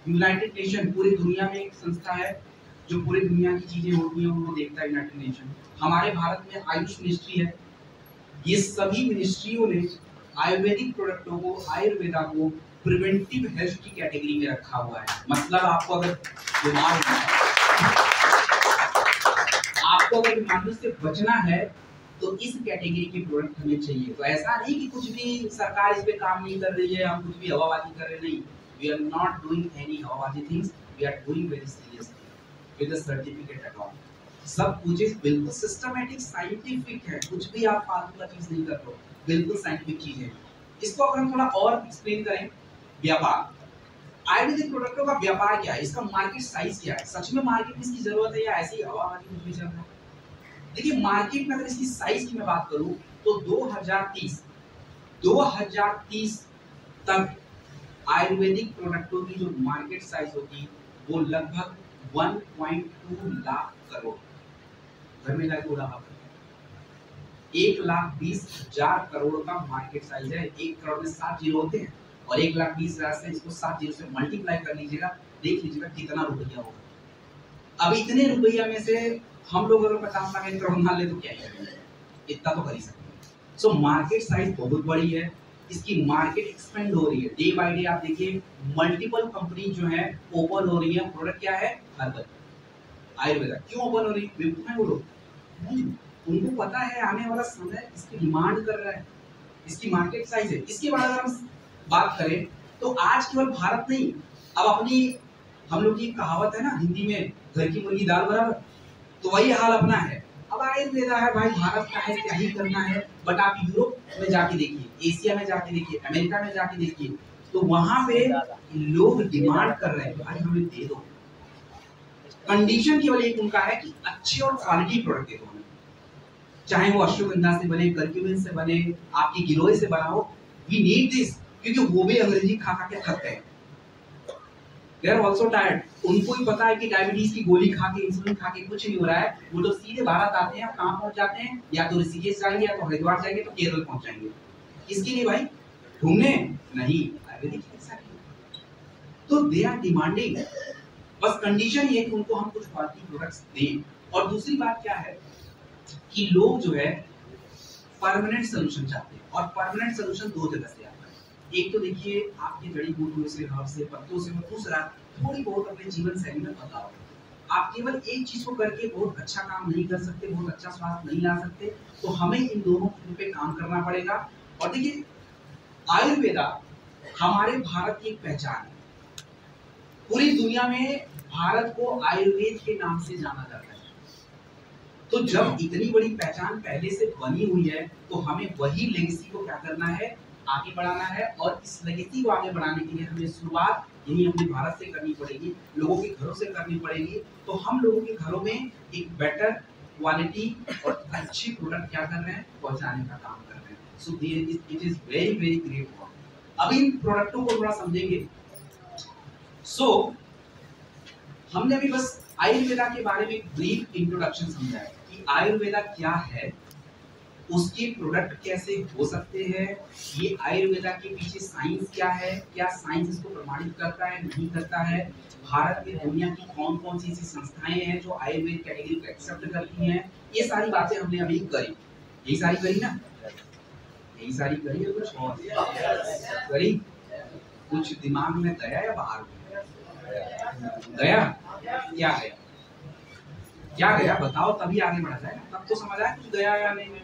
यूनाइटेड नेशन, पूरी दुनिया में एक संस्था है जो पूरी दुनिया की चीजें होती हैं वो देखता है, यूनाइटेड नेशन। हमारे भारत में आयुष मिनिस्ट्री है। ये सभी मिनिस्ट्रियों ने आयुर्वेदिक प्रोडक्टों को, आयुर्वेदा को प्रिवेंटिव हेल्थ की कैटेगरी में रखा हुआ है। मतलब आपको अगर बीमार होना है, आपको अगर बीमारियों से बचना है, तो इस कैटेगरी के प्रोडक्ट हमें चाहिए। तो ऐसा नहीं कि कुछ भी सरकार इस पे काम नहीं कर रही है, हम कुछ भी हवाबाजी कर रहे, नहीं, we are not doing any हवाबाजी things, we are doing very seriously with the certificate at all. सब कुछ बिल्कुल सिस्टमैटिक, साइंटिफिक है, कुछ भी आप फालतू का चीज नहीं कर रहे हो, बिल्कुल साइंटिफिक चीज है। इसको अगर हम थोड़ा और एक्सप्लेन करें, व्यापार, आयुर्वेदिक प्रोडक्टों का व्यापार क्या है, इसका मार्केट साइज क्या है, सच में मार्केट में इसकी जरूरत है या ऐसे ही हवाबाजी कुछ भी चल रहा है? देखिए मार्केट में अगर इसकी साइज की मैं बात करूं तो 2030 तक आयुर्वेदिक प्रोडक्टों की जो मार्केट साइज होगी वो लगभग 1.2 लाख करोड़, घर में लाख 1,20,000 करोड़ का मार्केट साइज है। 1 करोड़ में 7 जीरो होते हैं, और 1,20,000 से इसको 7 जीरो से मल्टीप्लाई कर लीजिएगा, देख लीजिएगा कितना रुपया होगा। अब इतने रुपया में से हम लोग अगर 50 लाख करोड़ मान ले तो क्या करेंगे, इतना तो कर ही सकते हैं। सो मार्केट साइज बहुत बड़ी है। इसकी मार्केट एक्सपेंड हो रही है डे बाय डे। आप देखिए मल्टीपल कंपनी जो है ओपन हो रही है। प्रोडक्ट क्या है? हर्बल आयुर्वेदा। क्यों ओपन हो रही है? बेवकूफ है वो लोग? नहीं, उनको पता है आने वाला समय इसकी डिमांड कर रहा है, इसकी मार्केट साइज है। इसके बाद अगर हम बात करें तो आज केवल भारत नहीं, अब अपनी हम लोग की कहावत है ना हिंदी में, घर की मुर्गी दाल बराबर, तो वही हाल अपना है। अब आयुर्वेदा है भाई, भारत का है, क्या ही करना है। बट आप यूरोप में जाके देखिए, एशिया में जाके देखिए, अमेरिका में जाके देखिए, तो वहां पे लोग डिमांड कर रहे हैं भाई हमें दे दो। कंडीशन केवल एक उनका है कि अच्छे और क्वालिटी प्रोडक्ट दे दो हमें, चाहे वो अश्वगंधा से बने, कर्क्यूमिन से बने, आपकी गिलोय से बना हो। वी नीड दिस, क्योंकि वो भी अंग्रेजी खा खा के थक गए। They are also tired. उनको ही पता है कि डायबिटीज की गोली खा के, इंसुलिन खा के कुछ नहीं हो रहा है। वो लोग सीधे भारत आते हैं, कहाँ पहुंच जाते हैं? या तो ऋषिकेश जाएंगे, या तो हरिद्वार जाएंगे, तो केरल पहुंच जाएंगे। किसके लिए भाई? घूमने नहीं, आयुर्वेदिक चिकित्सा के लिए। तो दे आर डिमांडिंग, बस कंडीशन ये है कि उनको हम कुछ क्वालिटी प्रोडक्ट्स दें। और दूसरी बात क्या है कि लोग जो है परमानेंट सोल्यूशन चाहते हैं, और परमानेंट सोल्यूशन दो जगह से आता है। एक तो देखिए आपकी जड़ी बूटियों से, हर्ब से, पत्तों से, और दूसरा थोड़ी बहुत अपने जीवन शैली में बदलाव। आप केवल एक चीज को करके बहुत अच्छा काम नहीं कर सकते, बहुत अच्छा स्वास्थ्य नहीं ला सकते, तो हमें इन दोनों चीजों पे काम करना पड़ेगा। और देखिए आयुर्वेदा हमारे भारत की एक पहचान है। पूरी दुनिया में भारत को आयुर्वेद के नाम से जाना जाता है। तो जब इतनी बड़ी पहचान पहले से बनी हुई है, तो हमें वही लेगेसी को क्या करना है? आगे बढ़ाना है। और इस लेगेसी को आगे बढ़ाने के लिए हमें शुरुआत यही अपने भारत से करनी पड़ेगी, लोगों के घरों से करनी पड़ेगी। तो हम लोगों के घरों में एक बेटर क्वालिटी और अच्छी प्रोडक्ट क्या कर रहे हैं? पहुंचाने का काम कर रहे हैं। So it is very very great work. अब इन प्रोडक्टों को थोड़ा समझेंगे। सो हमने अभी बस आयुर्वेदा के बारे में एक ब्रीफ इंट्रोडक्शन समझा है कि आयुर्वेदा क्या है, उसके प्रोडक्ट कैसे हो सकते हैं, ये आयुर्वेदा के पीछे साइंस क्या है, क्या साइंस इसको प्रमाणित करता है, नहीं करता है, भारत में दुनिया की कौन कौन सी ऐसी संस्थाएं हैं जो आयुर्वेद कैटेगरी को एक्सेप्ट करती हैं। ये सारी बातें हमने अभी करी। यही सारी करी ना? यही सारी करी है, कुछ और करी? कुछ दिमाग में गया या बाहर गया? क्या गया? क्या गया बताओ, तभी आगे बढ़ा जाए। तब तो समझ आया कुछ गया या नहीं।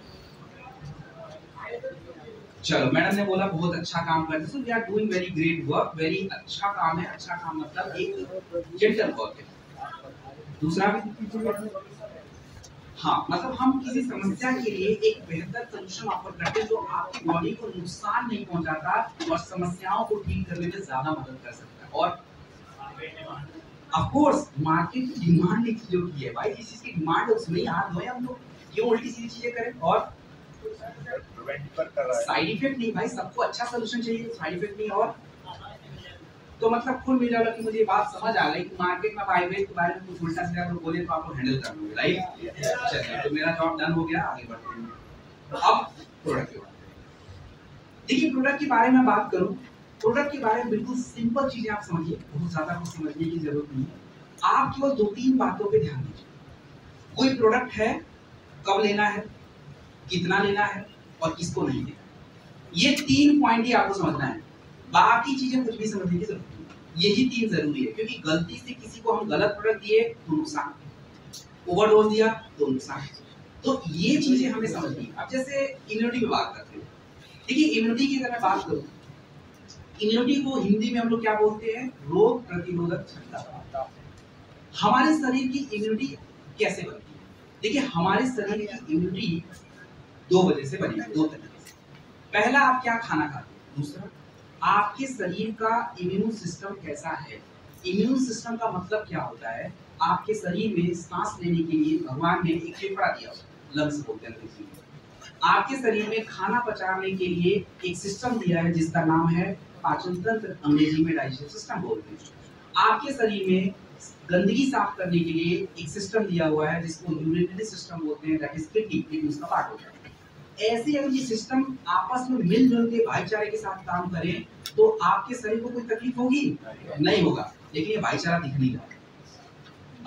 चलो, मैडम ने बोला बहुत अच्छा काम करते हैं। So we are doing very great work. Very अच्छा काम है। अच्छा काम मतलब एक जेंटल वर्क है। दूसरा हाँ, मतलब हम किसी समस्या के लिए एक बेहतर सलूशन ऑफर करते हैं जो आपकी बॉडी को नुकसान नहीं पहुंचाता और समस्याओं को ठीक करने में ज्यादा मदद कर सकता है। और ऑफ कोर्स मार्केट की डिमांड एक चीजों की है भाई, जिस चीज की डिमांड है उसमें हाथ धोए हम लोग, क्यों उल्टी सीधी चीजें करें। और साइड इफेक्ट नहीं भाई, सबको अच्छा सलूशन चाहिए, साइड इफेक्ट नहीं। और तो मतलब कुल मिला कि मुझे बात समझ आ गई कि मार्केट में आयुर्वेद के बारे में कुछ उल्टा सीधा अगर बोले तो आपको हैंडल कर लूंगी, राइट? चलिए, तो मेरा जॉब डन हो गया, आगे बढ़ते हैं। अब प्रोडक्ट के बारे में देखिए, प्रोडक्ट के बारे में बात करूं, प्रोडक्ट के बारे में बिल्कुल सिंपल चीजें आप समझिए, बहुत ज्यादा कुछ समझने की जरूरत नहीं है। आप केवल 2-3 बातों पे ध्यान दीजिए। कोई प्रोडक्ट है, कब लेना है, कितना लेना है और किसको नहीं देना, ये 3 पॉइंट ही आपको समझना है। बाकी चीजें कुछ भी समझने की जरूरत नहीं, यही 3 जरूरी है। क्योंकि गलती से किसी को हम गलत प्रोडक्ट दिए तो नुकसान, ओवरडोज दिया तो नुकसान। तो ये चीजें हमें समझनी है। अब जैसे इम्यूनिटी की बात करते हैं, देखिए इम्यूनिटी की अगर मैं बात करूं, इम्यूनिटी को हिंदी में हम लोग क्या बोलते हैं? रोग प्रतिरोधक क्षमता। हमारे शरीर की इम्यूनिटी कैसे बनती है? देखिए हमारे शरीर की इम्यूनिटी 2 वजह से बनी है, 2 तरीके से। पहला, आप क्या खाना खाते हैं। दूसरा, आपके शरीर का इम्यून सिस्टम कैसा है। इम्यून सिस्टम का मतलब क्या होता है? आपके शरीर में सांस लेने के लिए भगवान ने एक फेफड़ा दिया, लंग्स बोलते हैं अंग्रेजी में। आपके शरीर में खाना पचाने के लिए एक सिस्टम दिया है जिसका नाम है पाचन तंत्र, अंग्रेजी में डाइजेशन सिस्टम बोलते हैं। आपके शरीर में गंदगी साफ करने के लिए एक सिस्टम दिया हुआ है जिसको यूरिनरी सिस्टम बोलते हैं, दैट इज किडनी, उसका पार्ट होता है। ऐसे अगर ये सिस्टम आपस में मिलजुल के भाईचारे के साथ काम करें तो आपके शरीर को कोई तकलीफ होगी? नहीं होगा। लेकिन ये भाईचारा दिख नहीं रहा।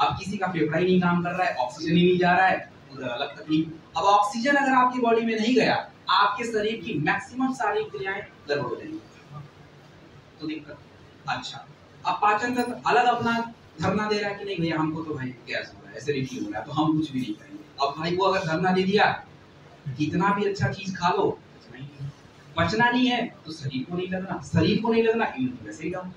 अब किसी का फेफड़ा ही नहीं काम कर रहा है, ऑक्सीजन ही नहीं जा रहा है, उधर अलग तकलीफ। अब ऑक्सीजन अगर आपकी बॉडी में नहीं गया, आपके शरीर की मैक्सिमम सारी क्रियाएं गड़बड़ हो जाएंगी, तो दिक्कत। अच्छा, अब पाचन तंत्र अलग अपना धरना दे रहा है कि नहीं भैया हमको तो भाई गैस हो रहा है, एसिडिटी हो रहा है, तो हम कुछ भी नहीं करेंगे। अब भाई वो अगर धरना दे दिया, कितना भी अच्छा चीज खा लो, पचना नहीं है तो शरीर को नहीं लगना, शरीर को नहीं लगना इम्यूनिटी वैसे ही डाउन।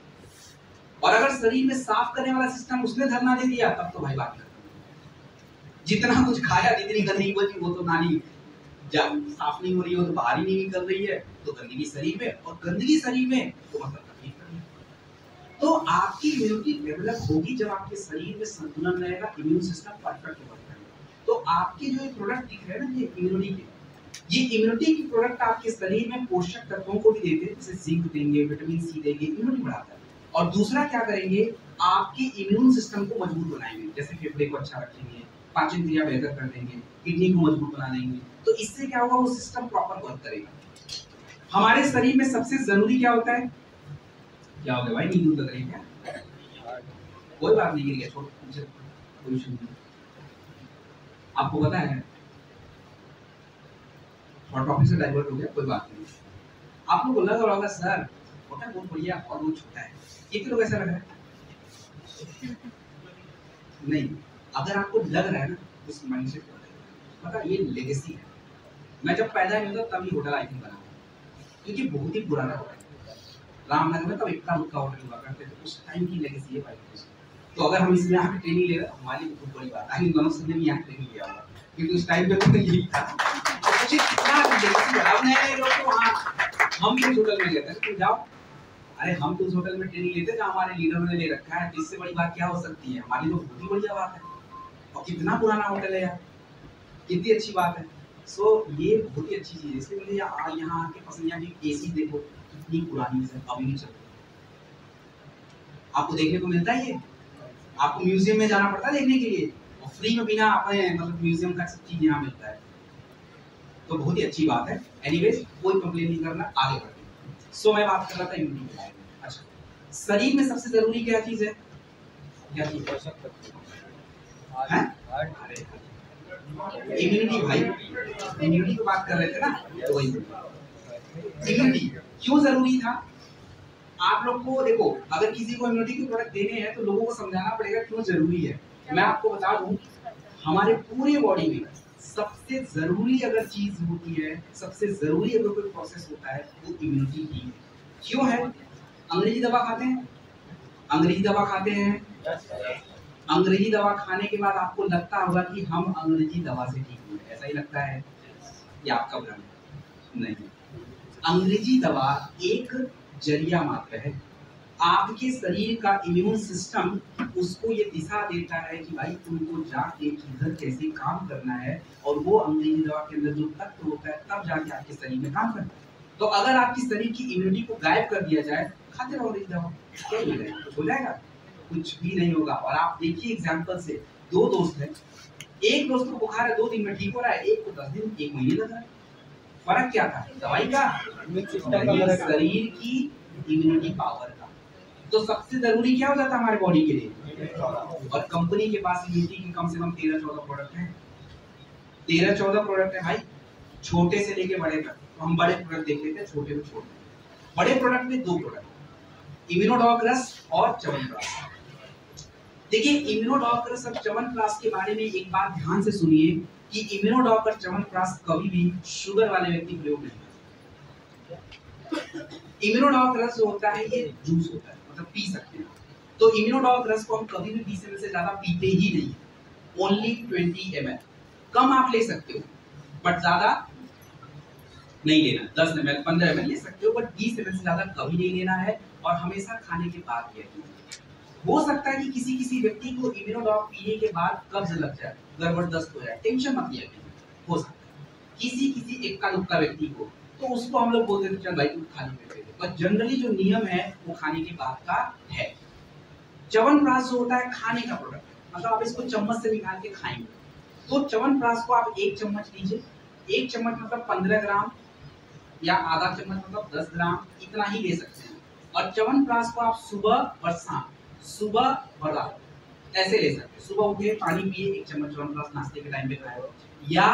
और अगर शरीर में साफ करने वाला सिस्टम उसने धरना दे दिया, तब तो भाई बात खत्म। जितना कुछ खाया, जितनी गंदगी बची, वो तो नाली जब साफ नहीं हो रही हो तो बाहर ही नहीं निकल रही है, तो गंदगी शरीर में, और गंदगी शरीर में तो मतलब तकलीफ करनी। तो आपकी इम्यूनिटी डेवलप होगी जब आपके शरीर में संतुलन रहेगा, इम्यून सिस्टम परफेक्ट वर्क करेगा। तो आपके जो ये प्रोडक्ट दिख रहे हैं ना, ये इम्यूनिटी के, ये इम्यूनिटी की प्रोडक्ट आपके शरीर में पोषक तत्वों को भी देते हैं, जैसे जिंक देंगे, विटामिन सी देंगे, इम्यूनिटी बढ़ाता है। और दूसरा क्या करेंगे, आपके इम्यून सिस्टम को मजबूत बनाएंगे, जैसे फेफड़े को अच्छा रखेंगे, पाचन क्रिया बेहतर कर देंगे, किडनी को मजबूत बना देंगे। तो इससे क्या होगा, वो सिस्टम प्रॉपर वर्क करेगा। हमारे शरीर में सबसे जरूरी क्या होता है, क्या हो गया भाई, नींद लग रही है क्या? कोई बात नहीं, गिर गया, छोड़, कोई इशू नहीं। आपको पता है, और टॉपिक से डाइवर्ट हो गया, कोई बात नहीं। आप लोग लग रहा होगा सर छोटा बहुत बढ़िया और वो छोटा है, कितने लोग ऐसा लग रहा है? नहीं, अगर आपको लग रहा है ना, उस माइंडसेट को पता, ये लेगेसी है। मैं जब पैदा नहीं होता तभी होटल आई थिंक बना, क्योंकि बहुत ही पुराना होटल रामनगर में, तब इतना का होटल हुआ करते थे, उस टाइम की लेगेसी है भाई। तो अगर हम इसमें यहाँ पे ट्रेनिंग ले रहे हैं, हमारी बहुत बड़ी बात है। दोनों से भी यहाँ ट्रेनिंग लिया होगा, क्योंकि उस टाइम पे तो यही था। और मुझे कितना लेगेसी है, अब नए लोग तो हम भी होटल में लेते हैं, तुम जाओ, अरे हम तो उस होटल में ट्रेनिंग लेते हैं जहाँ हमारे लीडर ने ले रखा है, इससे बड़ी बात क्या हो सकती है? हमारी तो बहुत ही बढ़िया बात है, और कितना पुराना होटल है यार, कितनी अच्छी बात है। सो ये बहुत ही अच्छी चीज है, इसलिए मुझे यहाँ आके पसंद है कि एसी देखो कितनी पुरानी है, अभी भी चल रही है। आपको देखने को मिलता है ये, आपको म्यूजियम में जाना पड़ता है देखने के लिए, और फ्री में बिना अपने मतलब म्यूजियम का सब चीज यहाँ मिलता है, तो बहुत ही अच्छी बात है। एनीवेज, कोई कंप्लेन नहीं करना, आगे बढ़ते हैं। सो मैं बात कर रहा था इम्यूनिटी के बारे में। अच्छा, शरीर में सबसे जरूरी क्या चीज है? क्या चीज है? इम्यूनिटी भाई, इम्यूनिटी की बात कर रहे थे ना, तो वही इम्यूनिटी क्यों जरूरी था। आप लोग को देखो, अगर किसी को इम्यूनिटी के प्रोडक्ट देने हैं तो लोगों को समझाना पड़ेगा क्यों जरूरी है। मैं आपको बता दूं, हमारे पूरे बॉडी में सबसे जरूरी अगर चीज होती है, सबसे जरूरी अगर कोई प्रोसेस होता है, वो इम्यूनिटी ही है। क्यों है? अंग्रेजी दवा खाते हैं, अंग्रेजी दवा खाते हैं, अंग्रेजी दवा खाने के बाद आपको लगता होगा कि हम अंग्रेजी दवा से ठीक हुए, ऐसा ही लगता है, या आपका भ्रम? नहीं, अंग्रेजी दवा एक जरिया मात्र है। आपके शरीर का इम्यून सिस्टम उसको ये दिशा देता है कि भाई तुमको जाके किधर कैसे काम करना है, और वो अंग्रेजी दवा के अंदर जो तत्व होता है तब जाके आपके शरीर में काम करता है। तो अगर आपकी शरीर की इम्यूनिटी को गायब कर दिया जाए, खाते रहो अंग्रेजी दवा, क्या हो जाएगा? कुछ हो जाएगा? कुछ भी नहीं होगा। और आप देखिए एग्जाम्पल से, दो दोस्त हैं, एक दोस्त को बुखार है 2 दिन में ठीक हो रहा है, एक को 10 दिन 1 महीने लग रहा है। फर्क क्या था? दवाई का, शरीर की इम्यूनिटी पावर का। तो सबसे जरूरी क्या हो जाता है हमारे बॉडी के लिए? और कंपनी के पास इम्यूनिटी की कम से कम 13-14 प्रोडक्ट हैं, 13-14 प्रोडक्ट है भाई, छोटे से लेके बड़े तक। तो हम बड़े प्रोडक्ट देख लेते हैं, छोटे में छोटे। बड़े प्रोडक्ट में 2 प्रोडक्ट, इम्यूनोडॉकरस और च्यवनप्राश। देखिए, इम्यूनोडॉकरस और च्यवनप्राश के बारे में एक बात ध्यान से सुनिए कि इम्यूनोडॉक और च्यवनप्राश कभी भी शुगर वाले व्यक्ति प्रयोग नहीं करते। इम्यूनोडॉकरस जो होता है ये जूस होता है, मतलब पी सकते हैं। तो इम्यूनोडॉकरस को हम कभी भी 20 ml से ज्यादा पीते ही नहीं, ओनली 20 ml। कम आप ले सकते हो बट ज्यादा नहीं लेना, 10 ml 15 ml ले सकते हो, बट 20 ml से ज्यादा कभी नहीं लेना है। और हमेशा खाने के बाद लिया। हो सकता है कि किसी व्यक्ति को इम्यूनोडॉक पीने के बाद कब्ज लग जाए, गड़बड़ दस्त हो जाए, टेंशन मत लिया, हो सकता है किसी एक्का दुक्का व्यक्ति को, तो उसको हम लोग बोलते हैं चल भाई तुम खाली पेट ले, बट जनरली जो नियम है वो खाने के बाद का है। च्यवनप्राश जो होता है खाने का प्रोडक्ट, मतलब आप इसको चम्मच से निकाल के खाएंगे। तो च्यवनप्राश को आप 1 चम्मच लीजिए, 1 चम्मच मतलब 15 ग्राम, या आधा चम्मच मतलब 10 ग्राम, इतना ही ले सकते हैं। और च्यवनप्राश को आप सुबह और शाम, सुबह और रात ऐसे ले सकते हैं। सुबह उठे पानी पिए, 1 चम्मच च्यवनप्राश नाश्ते के टाइम पे खाए, या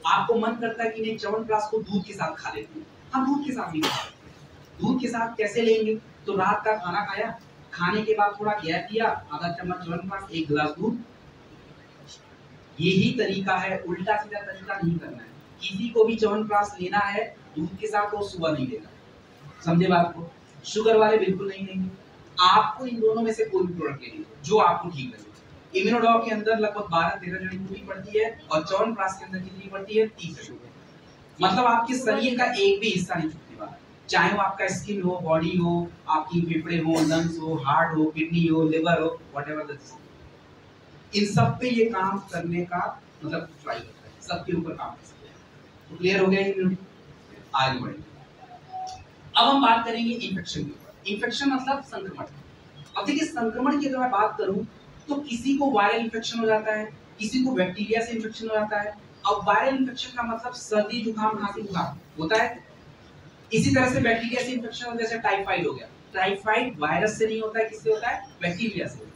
आपको मन करता है कि नहीं च्यवनप्राश को दूध के साथ खा लेते हैं, हम दूध के साथ भी खा सकते हैं। दूध के साथ कैसे लेंगे? तो रात का खाना खाया, खाने के बाद थोड़ा गैप दिया, आधा चम्मच च्यवनप्राश, 1 गिलास दूध। यही तरीका है, उल्टा सीधा तरीका नहीं करना है। किसी को भी च्यवनप्राश लेना है दूध के साथ, तो सुबह नहीं लेना, समझे बात को? शुगर वाले बिल्कुल नहीं लेंगे। आपको इन दोनों में से कोई भी प्रोडक्ट लेनी है जो आपको ठीक लगे। इम्यूनोडॉक के अंदर लगभग 12-13 जड़ी बूटी पड़ती है और च्यवनप्राश के अंदर कितनी पड़ती है? 30 जड़ी बूटी। मतलब आपके शरीर का एक भी हिस्सा नहीं छूटने वाला, चाहे वो आपका स्किन हो, बॉडी हो, आपकी फेफड़े हो, लंग्स हो, हार्ट हो, किडनी हो, लिवर हो, व्हाटएवर द इन सब पे ये काम करने का मतलब ट्राई करता है, सबके ऊपर काम कर सकते हैं। तो क्लियर हो गया इम्यूनिटी? आगे बढ़ेंगे। अब हम बात करेंगे इन्फेक्शन के ऊपर। इन्फेक्शन मतलब संक्रमण। अब देखिए संक्रमण की अगर मैं बात करूं तो किसी को वायरल इन्फेक्शन हो जाता है, किसी को बैक्टीरिया से इन्फेक्शन हो जाता है। अब वायरल इन्फेक्शन का मतलब सर्दी, जुकाम, खांसी, बुखार होता है। इसी तरह से बैक्टीरिया से इन्फेक्शन हो, जैसे टाइफाइड हो गया। टाइफाइड वायरस से नहीं होता है, किससे होता है? बैक्टीरिया से होता है।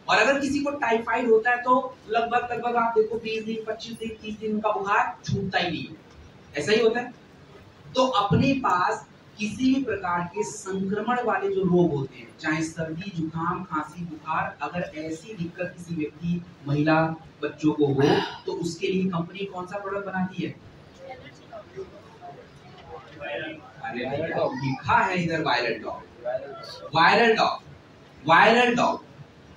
और अगर किसी को टाइफाइड होता है तो लगभग आप देखो 20 दिन, 25 दिन, 30 दिन का बुखार छूटता ही नहीं है, ऐसा ही होता है। तो अपने पास किसी भी प्रकार के संक्रमण वाले जो रोग होते हैं, चाहे सर्दी, जुकाम, खांसी, बुखार, अगर ऐसी दिक्कत किसी व्यक्ति, महिला, बच्चों को हो तो उसके लिए कंपनी कौन सा प्रोडक्ट बनाती है? लिखा है इधर viral dog. Viral dog, viral dog,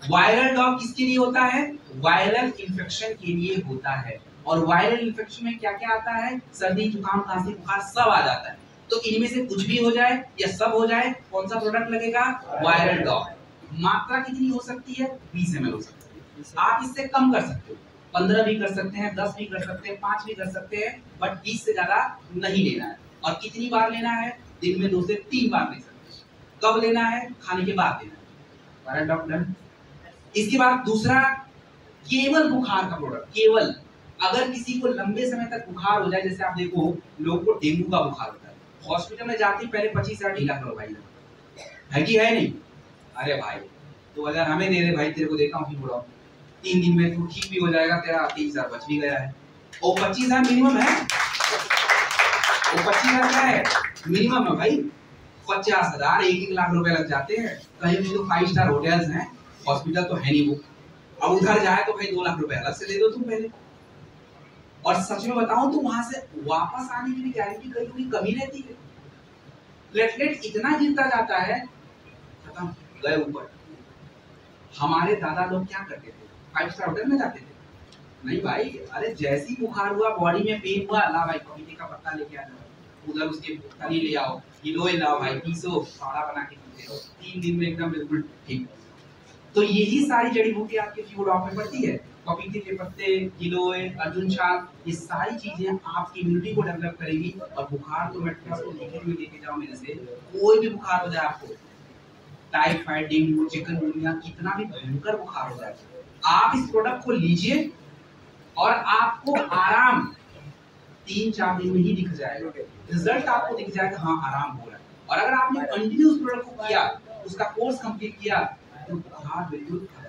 viral dog किसके लिए होता है? वायरल इन्फेक्शन के लिए होता है। और वायरल इन्फेक्शन में क्या क्या आता है? सर्दी, जुकाम, खांसी, बुखार सब आ जाता है। तो इनमें से कुछ भी हो जाए या सब हो जाए, कौन सा प्रोडक्ट लगेगा? Viral dog. मात्रा कितनी हो सकती है? 20 ml हो सकती है। आप इससे कम कर सकते हो, 15 भी कर सकते हैं, 10 भी कर सकते हैं, 5 भी कर सकते हैं, बट 20 से ज्यादा नहीं लेना है। और कितनी बार लेना है? दिन में 2 से 3 बार ले सकते हैं। कब लेना है? खाने के बाद लेना है। Viral dog done. इसके बाद दूसरा, केवल बुखार का प्रोडक्ट। केवल अगर किसी को लंबे समय तक बुखार हो जाए, जैसे आप देखो लोगों को डेंगू का बुखार होता है, हॉस्पिटल में जाते पहले 25,000 ढीला करो भाई, है कि है नहीं? अरे भाई 2000 हमें दे दे भाई, तेरे को देता हूँ फिर बुलाओ, 3 दिन में तू ठीक भी हो जाएगा, तेरा 30,000 बच भी गया है। और 25,000 मिनिमम है, वो 25,000 क्या है? मिनिमम है भाई। 50,000, 1 लाख रुपए लग जाते हैं। कहीं भी तो 5 स्टार होटल्स हैं, हॉस्पिटल तो है नहीं वो। अब उधर जाए तो भाई 2 लाख रुपए अलग से दे दो तुम पहले। और सच में बताऊं तो वहां से वापस आने की भी गारंटी कहीं कोई कमी रहती है। प्लेटलेट इतना गिरता जाता है, खत्म, गए ऊपर। हमारे दादा लोग क्या करते थे? 5 स्टार होटल में जाते थे? नहीं भाई, अरे जैसी बुखार हुआ, बॉडी में पेन हुआ, ला भाई पपीते का पत्ता लेके आ जाओ, उधर उसके तनी ले आओ, गिलोय लाओ भाई, पीसो, काढ़ा बना के पीते रहो, 3 दिन में एकदम बिल्कुल ठीक। तो यही सारी जड़ी बूटी आपके फ्यूडॉक में पड़ती है। पपीते के पत्ते, गिलोय, अर्जुन छाल, ये सारी चीजें आपकी इम्यूनिटी को डेवलप करेगी। और बुखार तो मैं आपको लिखित में लेके जाऊं मेरे से, कोई भी बुखार हो जाए आपको, टाइफाइड, डेंगू, चिकनगुनिया, कितना भी भयंकर बुखार हो जाए, आप इस प्रोडक्ट को लीजिए और आपको आराम 3-4 दिन में ही दिख जाएगा। रिजल्ट आपको दिख जाएगा, हाँ आराम हो रहा है। और अगर आपने कंटिन्यू उस प्रोडक्ट को किया, उसका कोर्स कंप्लीट किया, तो बुखार बिल्कुल खत्म।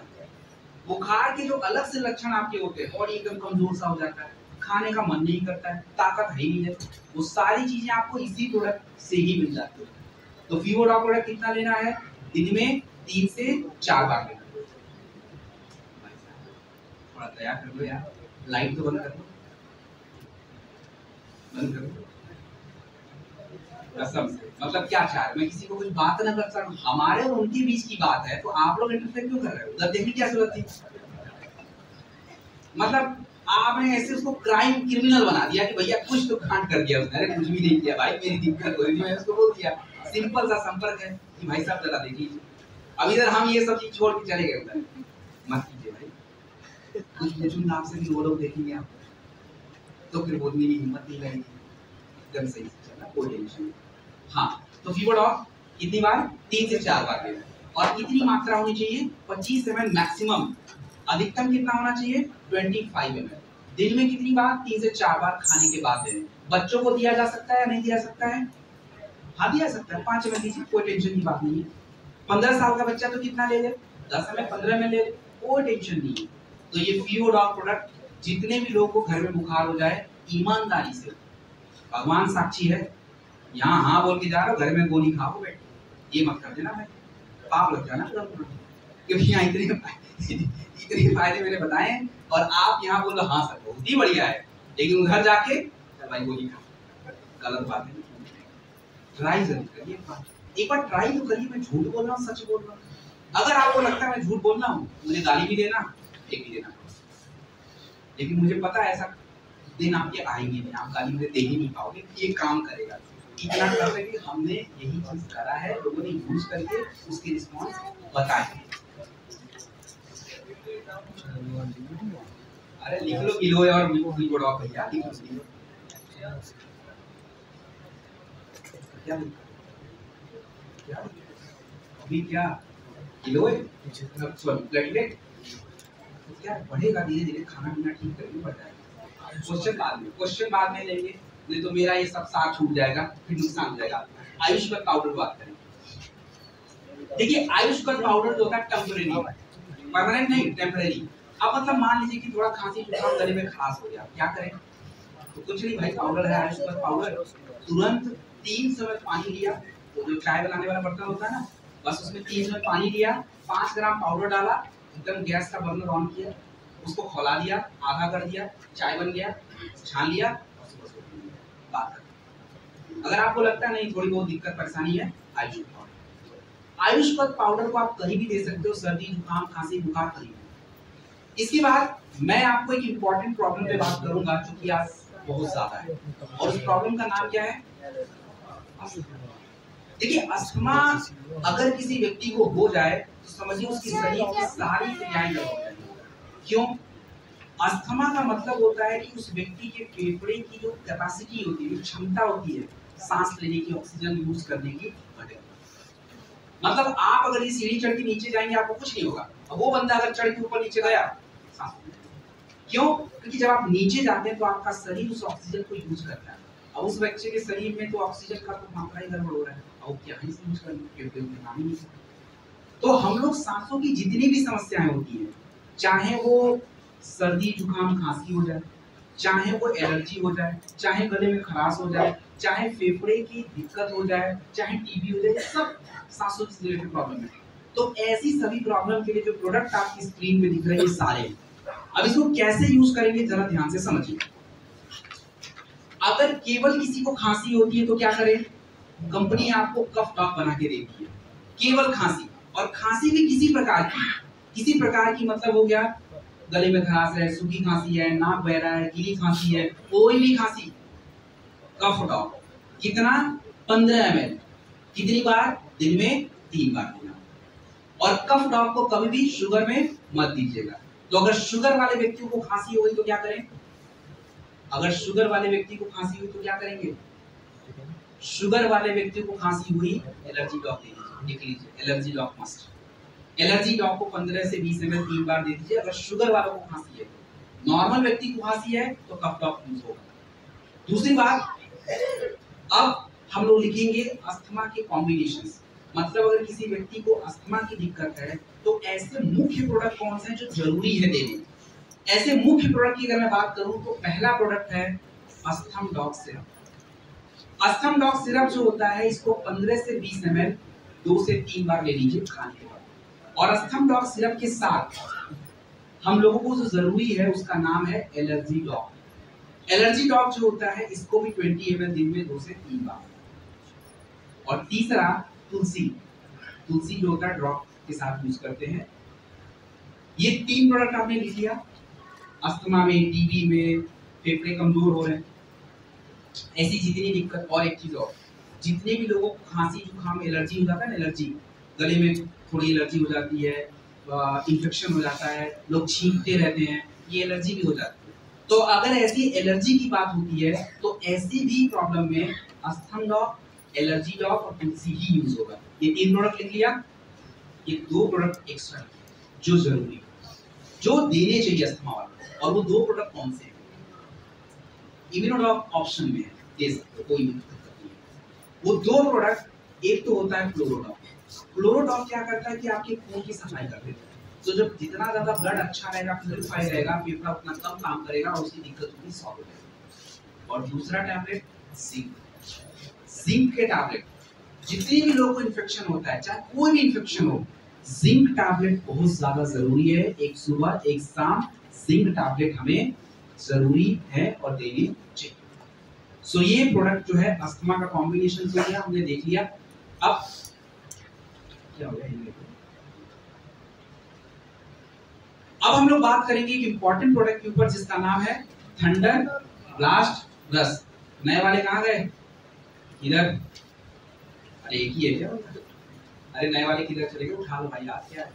बुखार के जो अलग से लक्षण आपके होते हैं, बॉडी एकदम कमजोर सा हो जाता है, खाने का मन नहीं करता है, ताकत है ही नहीं है, वो सारी चीजें आपको इसी प्रोडक्ट से ही मिल जाती है। तो फीवोडॉक प्रोडक्ट कितना लेना है? दिन में 3 से 4 बार लेना है। थोड़ा तैयार कर लो यार, लाइट तो बंद कर दो, बंद कर दो। कसम से, मतलब क्या चाह रहे? मैं किसी को कुछ बात ना कर सकूं, हमारे और उनके बीच की बात है, तो आप लोग इंटरफेयर क्यों कर रहे हो? उधर देखने की क्या जरूरत थी? मतलब आपने ऐसे उसको क्राइम क्रिमिनल बना दिया कि भैया कुछ तो कांड कर दिया उसने। अरे कुछ भी नहीं किया भाई, मेरी दिक्कत हो रही थी, मैंने उसको बोल दिया। सिंपल सा संपर्क है कि भाई साहब जरा देख लीजिए। अब इधर हम ये सब चीज छोड़ के चले गए उधर, मत कीजिए भाई, कुछ पूछूंगा आपसे भी, वो लोग देखेंगे आप तो फिर बोलने की हिम्मत नहीं लगेगी। एकदम सही से चलना, कोई टेंशन नहीं। हाँ, तो फीवोडॉक कितनी बार? 3 से 4 बार लेना। और कितनी मात्रा होनी चाहिए? 25 ml मैक्सिमम। अधिकतम कितना होना चाहिए? 25 ml। दिन में कितनी बार? 3 से 4 बार खाने के बाद देना। बच्चों को दिया जा सकता है या नहीं दिया सकता है? हाँ दिया सकता है, 5 ml दीजिए, कोई टेंशन की बात नहीं है। 15 साल का बच्चा तो कितना ले ले? 10 ml, 15 ml ले ले, कोई टेंशन नहीं है। तो ये फीवोडॉक प्रोडक्ट जितने भी लोगों को घर में बुखार हो जाए ईमानदारी से, भगवान साक्षी है, यहाँ हाँ बोल के जा रहे हो, घर में गोली खाओ बैठे, ये मत कर देना भाई, पाप लग जाना। क्योंकि यहाँ इतने फायदे मैंने बताए हैं और आप यहाँ बोलो हाँ सर बहुत ही बढ़िया है, लेकिन उधर जाके भाई गोली खा, गलत बात है। ट्राई जरूर करिए, एक बार ट्राई तो करिए। मैं झूठ बोल रहा हूँ सच बोल रहा हूँ? अगर आपको लगता है मैं झूठ बोल रहा हूँ, मुझे गाली भी देना, एक भी देना, लेकिन मुझे पता है ऐसा दिन आपके आएंगे नहीं, आप गाली मुझे दे ही नहीं पाओगे। ये काम करेगा इतना कर कि हमने यही चीज करा है, लोगों ने यूज करके उसके रिस्पॉन्स बताए। अरे लिख लो किलो और बोलो भैया, लिख लो क्या अभी क्या किलो है, प्लेटलेट क्या बढ़ेगा धीरे धीरे, खाना पीना ठीक करके बढ़ जाएगा। क्वेश्चन बाद में लेंगे, नहीं तो मेरा ये सब साथ छूट जाएगा, फिर नुकसान हो जाएगा। आयुष्मान पाउडर बात करें। देखिए आयुष्मान पाउडर जो होता है टेम्परेरी, परमानेंट नहीं, टेम्परेरी। अब मतलब मान लीजिए कि थोड़ा खांसी जुकाम गले में खराश हो गया, क्या करें? तो कुछ नहीं भाई, पाउडर है आयुष्मान पाउडर, तुरंत 3 समय पानी लिया, तो जो चाय बनाने वाला बर्तन होता है ना, बस उसमें 3 समय पानी लिया, 5 ग्राम पाउडर डाला, एकदम गैस का बर्नर ऑन किया, उसको खौला दिया, आधा कर दिया, चाय बन गया, छान लिया, बात कर। अगर आपको लगता है नहीं थोड़ी बहुत दिक्कत परेशानी है, आयुष्मान पाउडर को आप कहीं भी दे सकते हो, सर्दी जुकाम खांसी बुखार कहीं भी। इसके बाद मैं आपको एक इम्पोर्टेंट प्रॉब्लम पे बात करूंगा जो कि आज बहुत ज्यादा है, और उस प्रॉब्लम का नाम क्या है? देखिए अस्थमा अगर किसी व्यक्ति को हो जाए तो समझिए उसकी शरीर की सारी क्रियाएं गड़बड़ हो जाएंगी। क्यों? अस्थमा का मतलब होता है कि उस व्यक्ति के फेफड़े की जो कैपेसिटी होती है, जो क्षमता होती है सांस लेने की, ऑक्सीजन यूज करने की, घटे। मतलब आप अगर ये सीढ़ी चढ़ के नीचे जाएंगे आपको कुछ नहीं होगा, अब वो बंदा अगर चढ़ के ऊपर नीचे गया सांस, क्यों? क्योंकि जब आप नीचे जाते हैं तो आपका शरीर उस ऑक्सीजन को यूज करता है। अब उस बच्चे के शरीर में तो ऑक्सीजन का तो मात्रा ही गड़बड़ हो रहा है, अब क्या ही यूज करने। तो हम लोग सांसों की जितनी भी समस्याएं होती हैं, चाहे वो सर्दी जुकाम खांसी हो जाए, चाहे वो एलर्जी हो जाए, चाहे गले में खराश हो जाए, चाहे फेफड़े की दिक्कत हो जाए, चाहे टीबी हो जाए, सब सांसों से रिलेटेड प्रॉब्लम है। तो ऐसी सभी प्रॉब्लम के लिए जो प्रोडक्ट आपकी स्क्रीन पे दिख रहे हैं सारे, अब इसको कैसे यूज करेंगे जरा ध्यान से समझिए। अगर केवल किसी को खांसी होती है तो क्या करें? कंपनी आपको कफ ड्रॉप बना के देती है, केवल खांसी, और खांसी भी किसी प्रकार की मतलब हो गया गले में खराश है, सूखी खांसी है, नाक बह रहा है, गीली खांसी है, कोई भी खांसी, कफ ड्रॉप कितना? 15 ml, कितनी बार? दिन में 3 बार देना। और कफ ड्रॉप को कभी भी शुगर में मत दीजिएगा। तो अगर शुगर वाले व्यक्ति को खांसी हुई तो क्या करें? अगर शुगर वाले व्यक्ति को खांसी हुई तो क्या करेंगे? शुगर वाले व्यक्ति को खांसी हुई, एलर्जी ड्रॉप दे दीजिए, लिख लीजिए allergy drop must. Allergy drop को 15 से 20 ml 3 बार दे दीजिए अगर शुगर वालों को खांसी है। नॉर्मल व्यक्ति को खांसी है तो कफ ड्रॉप यूज होगा। दूसरी बात, अब हम लोग लिखेंगे अस्थमा के कॉम्बिनेशंस। मतलब अगर किसी व्यक्ति को अस्थमा की दिक्कत है तो ऐसे मुख्य प्रोडक्ट कौन से हैं जो जरूरी है देने। ऐसे मुख्य प्रोडक्ट की अगर मैं बात करूं तो पहला प्रोडक्ट है अस्थम डॉग सिरप। अस्थम डॉग सिरप जो होता है इसको 15 से 20 ml 2 से 3 बार ले लीजिए खाने के बाद। और अस्थम डॉग सिरप के साथ हम लोगों को जो जरूरी है उसका नाम है एलर्जी डॉग। एलर्जी डॉग जो होता है इसको भी 20 ml दिन में 2 से 3 बार। और तीसरा तुलसी जो होता है ड्रॉप के साथ यूज करते हैं। ये 3 प्रोडक्ट आपने लिख लिया। अस्थमा में, टीबी में, फेफड़े कमजोर हो रहे हैं, ऐसी जितनी दिक्कत। और एक चीज और, जितने भी लोगों को खांसी जुकाम एलर्जी हो जाता है ना, एलर्जी गले में थोड़ी एलर्जी हो जाती है, इन्फेक्शन हो जाता है, लोग छींकते रहते हैं, ये एलर्जी भी हो जाती है। तो अगर ऐसी एलर्जी की बात होती है तो ऐसी भी प्रॉब्लम में अस्थम डॉग, एलर्जी डॉग और तुलसी ही यूज होगा। ये 3 प्रोडक्ट लिख लिया। ये 2 प्रोडक्ट एक्स्ट्रा जो जरूरी, जो देने चाहिए अस्थमा वाले। और वो 2 प्रोडक्ट कौन से हैं? इम्यूनोडॉग ऑप्शन में है, दे सकते हो, कोई दिक्कत नहीं है। वो 2 प्रोडक्ट, एक तो होता है क्लोरोडॉग। क्लोरोडॉग क्या करता है कि आपके खून की सफाई कर देता है। तो जब जितना ज्यादा ब्लड अच्छा रहेगा, प्यूरिफाई रहेगा, फेफड़ा उतना कम काम करेगा और उसकी दिक्कत होगी सॉल्व हो जाएगी। और दूसरा टैबलेट जिंक। जिंक के टैबलेट, जितने भी लोगों को इन्फेक्शन होता है, चाहे कोई भी इन्फेक्शन हो, जिंक टैबलेट बहुत ज्यादा जरूरी है। एक सुबह एक शाम जिंक टैबलेट हमें जरूरी है और देनी चाहिए। सो ये प्रोडक्ट जो है अस्थमा का कॉम्बिनेशन हो गया, हमने देख लिया। अब क्या हो गया, अब हम लोग बात करेंगे एक इंपॉर्टेंट प्रोडक्ट के ऊपर जिसका नाम है थंडर ब्लास्ट प्लस। नए वाले कहाँ गए? इधर। अरे एक ही है क्या? अरे नए वाले किधर चले गए? उठा लो भाई, आप क्या है?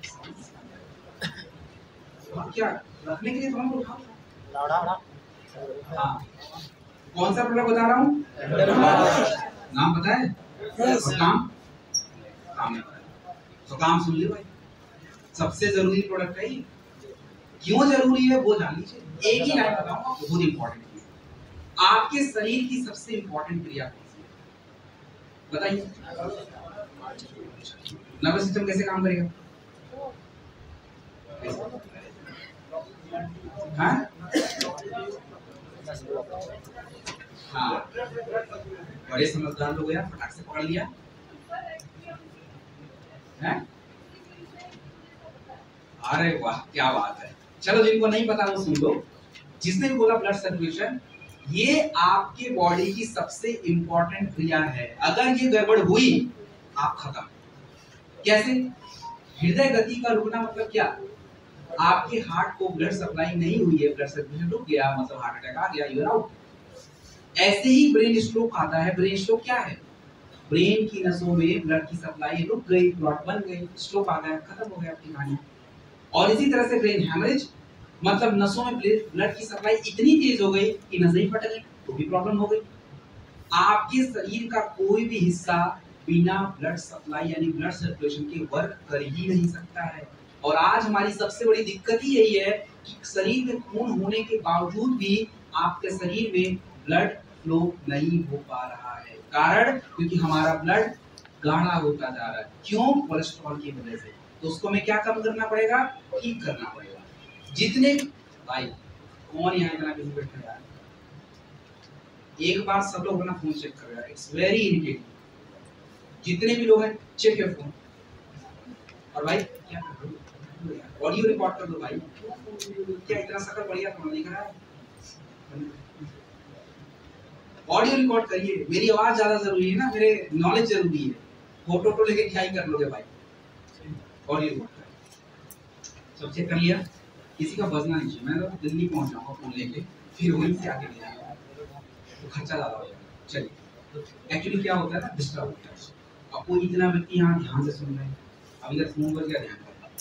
आप क्या रखने के लिए तो हमको उठाओ। हाँ, कौन सा प्रोडक्ट बता रहा हूँ? नाम पता है? और काम नहीं पता है तो काम सुन लियो भाई। सबसे जरूरी प्रोडक्ट है ये। क्यों जरूरी है वो जान लीजिए। एक ही लाइन बताऊंगा, बहुत इंपॉर्टेंट है। आपके शरीर की सबसे इंपॉर्टेंट क्रिया कौन सी है बताइए? नर्वस सिस्टम कैसे काम करेगा? हाँ हाँ, बड़े समझदार लोग यार, फटाक से पकड़ लिया है। अरे वाह, क्या बात है। चलो, जिनको नहीं पता वो सुन लो। जिसने भी बोला ब्लड सर्कुलेशन, ये आपके बॉडी की सबसे इंपॉर्टेंट क्रिया है। अगर ये गड़बड़ हुई, आप खत्म। कैसे? हृदय गति का रुकना मतलब क्या? आपके हार्ट को ब्लड सप्लाई नहीं हुई है, ब्लड सर्कुलेशन रुक गया, मतलब हार्ट अटैक आ गया, यू आर आउट। ऐसे ही ब्रेन स्ट्रोक आता है। ब्रेन स्ट्रोक क्या है? ब्रेन की नसों में ब्लड की सप्लाई रुक गई, क्लॉट बन गई, स्ट्रोक आ गया, खत्म हो गया आपकी कहानी। और इसी तरह से ब्रेन हैमरेज, मतलब नसों में ब्लड की सप्लाई इतनी तेज हो गई कि नसें ही फट गई, तो भी प्रॉब्लम हो गई। आपके शरीर का कोई भी हिस्सा बिना ब्लड सप्लाई यानी ब्लड सर्कुलेशन के वर्क कर ही नहीं सकता है। और आज हमारी सबसे बड़ी दिक्कत ही यही है कि शरीर में खून होने के बावजूद भी आपके शरीर में ब्लड फ्लो नहीं हो पा रहा है। कारण क्योंकि हमारा ब्लड गाढ़ा होता जा रहा है। क्यों? कोलेस्ट्रॉल की वजह से। तो उसको हमें क्या कम करना पड़ेगा? ठीक करना पड़ेगा। जितने भाई, कौन यहाँ इतना बिजी बैठा है यार? एक बार सब लोग अपना फोन चेक कर रहे हैं, इट्स वेरी इरिटेटिंग। जितने भी लोग हैं, चेक योर फोन। और भाई क्या कर रहे हो? ऑडियो रिकॉर्ड कर दो भाई। क्या इतना शक्ल बढ़िया फोन दिख रहा है? ऑडियो रिकॉर्ड करिए। मेरी आवाज ज्यादा जरूरी है ना, मेरे नॉलेज जरूरी है। फोटो तो लेके क्या ही कर लोगे भाई? ऑडियो रिकॉर्ड सब चेक कर लिया। किसी का बजना नहीं चाहिए। मैं तो दिल्ली पहुंच जाऊंगा फोन लेके, फिर वहीं से आके ले जाऊंगा, तो खर्चा ज्यादा हो जाएगा। चलिए, एक्चुअली क्या होता है ना, डिस्टर्ब होता है। अब कोई इतना व्यक्ति यहाँ ध्यान से सुन रहे हैं, अब इधर फोन पर क्या ध्यान करता है,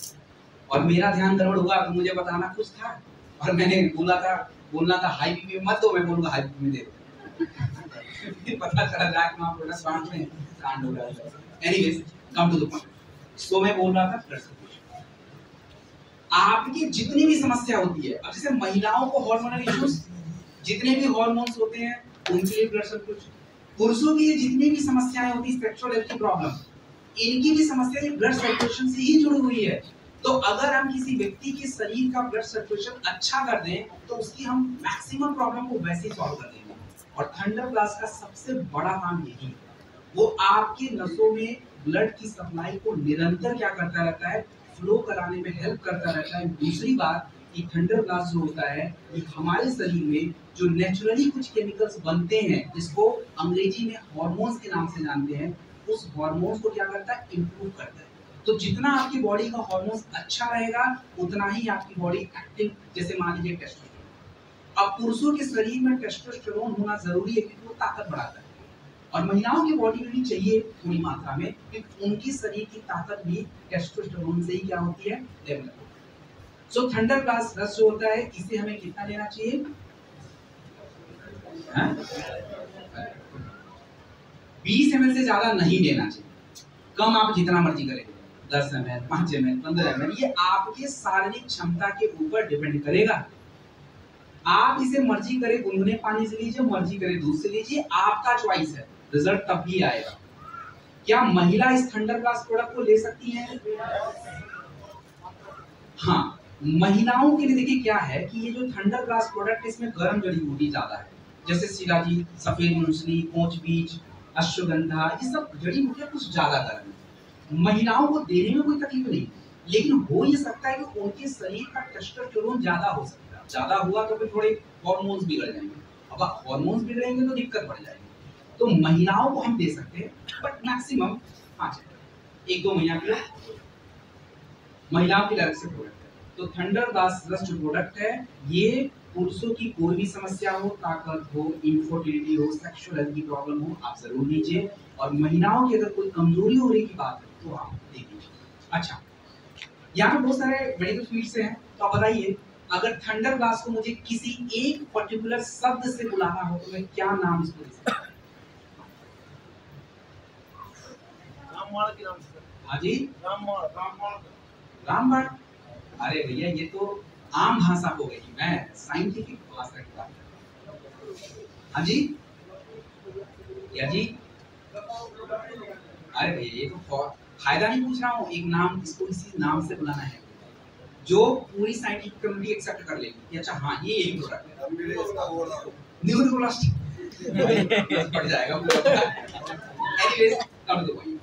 और मेरा ध्यान गड़बड़ हुआ तो मुझे बताना कुछ था, और मैंने बोलना था हाई बीपी में मत दो, मैं बोलूंगा हाई बीपी में दे दो। पता चला जाए वहाँ प्रोडक्ट बांट रहे हैं, कांड हो रहा है। Anyways, come to the point. So मैं बोल रहा था ब्लड सर्कुलेशन। आपकी जितनी भी समस्या होती है, अब जैसे महिलाओं को हार्मोनल इश्यूज, जितने भी हार्मोन्स होते हैं उनके लिए ब्लड सर्कुलेशन। पुरुषों की जितनी भी समस्याएं होती है, सेक्सुअल हेल्थ की प्रॉब्लम, इनकी भी समस्या ये ब्लड सर्कुलेशन से ही जुड़ी हुई है। तो अगर हम किसी व्यक्ति के शरीर का ब्लड सर्कुलेशन अच्छा कर दें, तो उसकी हम मैक्सिमम प्रॉब्लम को वैसे ही सॉल्व कर देंगे। और थंडर प्लस का सबसे बड़ा काम यही है, वो आपके नसों में ब्लड की सप्लाई को निरंतर क्या करता रहता है? फ्लो कराने में हेल्प करता रहता है। दूसरी बात कि थंडर ब्लास्ट जो होता है, ये हमारे शरीर में जो नेचुरली कुछ केमिकल्स बनते हैं, जिसको अंग्रेजी में हार्मोन्स के नाम से जानते हैं, उस हार्मोन्स को क्या करता है? इंप्रूव करता है। तो जितना आपकी बॉडी का हार्मोन्स अच्छा रहेगा, उतना ही आपकी बॉडी एक्टिव। जैसे मान लीजिए टेस्टोस्टेरोन। अब पुरुषों के शरीर में टेस्टोस्टेरोन होना जरूरी है क्योंकि वो ताकत बढ़ाता है, और महिलाओं की बॉडी में भी चाहिए थोड़ी मात्रा में, क्योंकि उनकी शरीर की ताकत भी टेस्टोस्टेरोन से ही क्या होती है? डेवलप होती है। सो थंडर प्लस रस जो होता है, इसे हमें कितना लेना चाहिए? 20 ml से ज्यादा नहीं लेना चाहिए। कम आप जितना मर्जी करें, 10 ml, 5 ml, 15 ml, ये आपके शारीरिक क्षमता के ऊपर डिपेंड करेगा। आप इसे मर्जी करे गुनगुने पानी से लीजिए, मर्जी करे दूध से लीजिए, आपका चॉइस है, रिजल्ट तब भी आएगा। क्या महिला इस थंडर प्लस प्रोडक्ट को ले सकती है? हाँ, महिलाओं के लिए देखिए क्या है कि ये जो थंडर प्लस प्रोडक्ट, इसमें गर्म जड़ी बूटी ज्यादा है, जैसे शिलाजीत, सफेद मूसली, पोंच बीज, अश्वगंधा, ये सब जड़ी बूटियां कुछ ज्यादा गर्म है। महिलाओं को देने में कोई तकलीफ नहीं, लेकिन हो ये सकता है कि उनके शरीर का टेस्टोस्टेरोन ज्यादा हो सकता है। ज्यादा हुआ तो फिर थोड़े हार्मोन्स बिगड़ जाएंगे। अब हार्मोन्स बिगड़ेंगे तो दिक्कत बढ़ जाएगी। तो महिलाओं को हम दे सकते हैं, बट मैक्सिमम 1-2 महीना के लिए महिलाओं के लिए अलग से प्रोडक्ट है। तो थंडर ब्लास्ट जो प्रोडक्ट है, ये पुरुषों की कोई भी समस्या हो, ताकत हो, इनफर्टिलिटी हो, सेक्सुअल हेल्थ की प्रॉब्लम हो, आप जरूर लीजिए। और महिलाओं की अगर कोई कमजोरी हो रही की बात है तो आप दे दीजिए। अच्छा, यहाँ पे बहुत सारे मेडिकल फील्ड से हैं, तो आप बताइए अगर थंडर ब्लास्ट को मुझे किसी एक पर्टिकुलर शब्द से बुलाना हो तो मैं क्या नाम इसको दे सकता हूँ? रामबाण के नाम से। हाँ जी, रामबाण। रामबाण। अरे भैया ये तो आम भाषा हो गई, मैं साइंटिफिक भाषा की बात कर रहा हूँ। हाँ जी, या जी, अरे भैया ये तो फायदा नहीं पूछ रहा हूँ, एक नाम, इसको इसी नाम से बुलाना है जो पूरी साइंटिफिक कम्युनिटी एक्सेप्ट कर लेगी कि अच्छा हाँ ये यही प्रोडक्ट है। न्यूरोब्लास्ट पड़ जाएगा। एनीवेज, कम तो वही।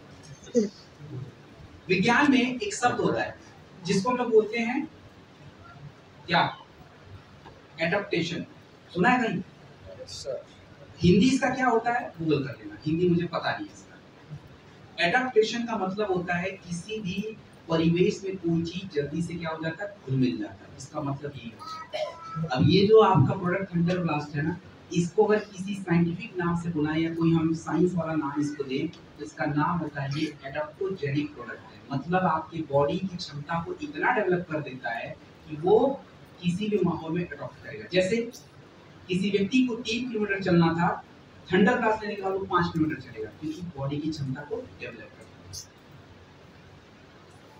विज्ञान में एक शब्द होता है जिसको हम लोग बोलते हैं क्या? एडाप्टेशन। सुना है कहीं? हिंदी इसका क्या होता है गूगल कर लेना, हिंदी मुझे पता नहीं है इसका। एडाप्टेशन का मतलब होता है किसी भी परिवेश में कोई चीज जल्दी से क्या हो जाता है, घुल मिल जाता है। इसका मतलब यही होता है। अब ये जो आपका प्रोडक्ट थंडर ब्लास्ट है ना, इसको अगर किसी साइंटिफिक नाम से बुलाएं या कोई हम साइंस वाला नाम इसको दें तो इसका नाम होता है ये एडाप्टोजेनिक प्रोडक्ट है। मतलब आपकी बॉडी की क्षमता को इतना डेवलप कर देता है कि वो किसी भी माहौल में अडॉप्ट करेगा। जैसे किसी व्यक्ति को 3 किलोमीटर चलना था, थंडर ब्लास्ट लेने के बाद वो 5 किलोमीटर चलेगा, क्योंकि बॉडी की क्षमता को डेवलप करता है।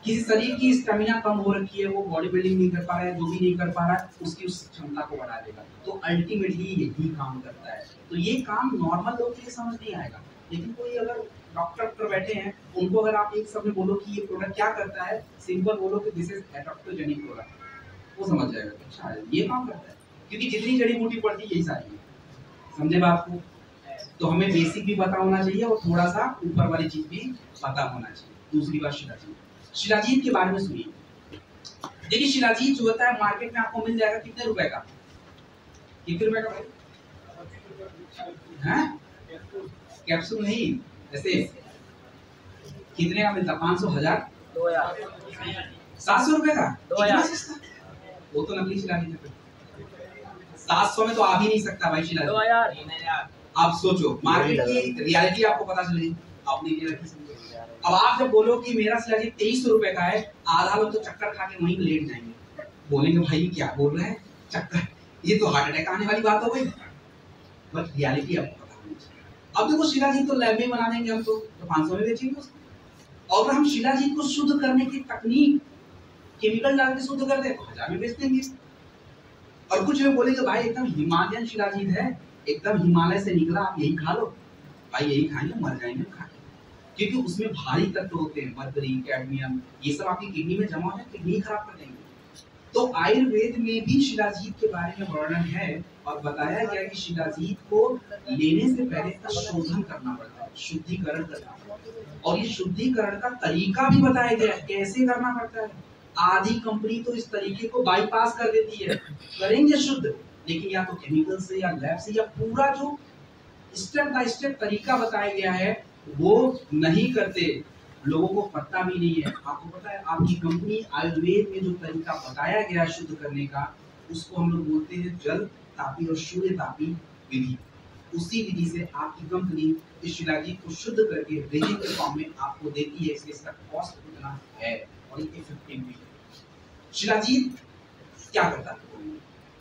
किसी शरीर की स्टेमिना कम हो रखी है, वो बॉडी बिल्डिंग नहीं कर पा रहा है, जो भी नहीं कर पा रहा है, उसकी उस क्षमता को बढ़ा देगा। तो अल्टीमेटली यही काम करता है। तो ये काम नॉर्मल लोग के लिए समझ नहीं आएगा, लेकिन कोई अगर डॉक्टर बैठे हैं, उनको अगर आप एक शब्द में बोलो कि ये प्रोडक्ट क्या करता है, सिंपल बोलो कि दिस इज एडाप्टोजेनिक प्रोडक्ट, वो समझ जाएगा अच्छा ये काम करता है। क्योंकि जितनी जड़ी बूटी पड़ती है यही सारी है, समझे बात को? तो हमें बेसिक भी पता होना चाहिए और थोड़ा सा ऊपर वाली चीज भी पता होना चाहिए। दूसरी बात शिलाजीत, शिलाजीत के बारे में सुनिए। देखिए शिलाजीत जो होता है मार्केट में आपको मिल जाएगा कितने रुपए का? कितने रुपए का भाई? कैप्सूल नहीं, ऐसे कितने का मिलता? 500, 1000, 700 रुपए का? 2000। वो तो नकली शिलाजीत है। 700 में तो आ भी नहीं सकता भाई शिलाजीत। 2000। आप सोचो मार्केट की रियलिटी आपको पता चलेगी, आपने ये रखी समझो। अब आप जब बोलो कि मेरा शिलाजीत 2300 रुपए का है, आधा लोग तो चक्कर खा के वहीं लेट जाएंगे, बोलेंगे भाई क्या बोल रहे हैं चक्कर, ये तो हार्ट अटैक आने वाली बात हो गई। बट रियलिटी आपको पता होनी चाहिए। अब देखो शिलाजीत तो लैब में बना देंगे हम तो 500 में बेचेंगे उसको। और हम शिलाजीत को शुद्ध करने की तकनीक केमिकल डाल के शुद्ध कर दे तो 1000 में बेच देंगे। और कुछ लोग बोलेंगे भाई एकदम हिमालयन शिलाजीत है, एकदम हिमालय से निकला, आप यही खा लो। भाई यही खाएंगे मर जाएंगे खा के, क्योंकि उसमें भारी तत्व होते हैं, मरकरी, कैडमियम, ये सब आपकी किडनी में जमा है, किडनी खराब कर देंगे। तो आयुर्वेद में भी शिलाजीत के बारे में वर्णन है और बताया गया कि शिलाजीत को लेने से पहले इसका शोधन करना पड़ता है, शुद्धिकरण करना पड़ता है। और ये शुद्धिकरण का तरीका भी बताया गया है कैसे करना पड़ता है। आधी कंपनी तो इस तरीके को बाईपास कर देती है, करेंगे शुद्ध, लेकिन या तो केमिकल से या लैब से, या पूरा जो स्टेप बाय स्टेप तरीका बताया गया है वो नहीं करते, लोगों को पता भी नहीं है। आपको पता है आपकी कंपनी आयुर्वेद में जो तरीका बताया गया है शुद्ध करने का, उसको हम लोग बोलते हैं जल तापी और सूर्य तापी विधि। उसी विधि से आपकी कंपनी इस शिलाजीत को शुद्ध करके रेजिन के फॉर्म में आपको देती है, इसलिए इसका कॉस्ट कितना है और ये इफेक्टिव भी है। शिलाजीत क्या करता है?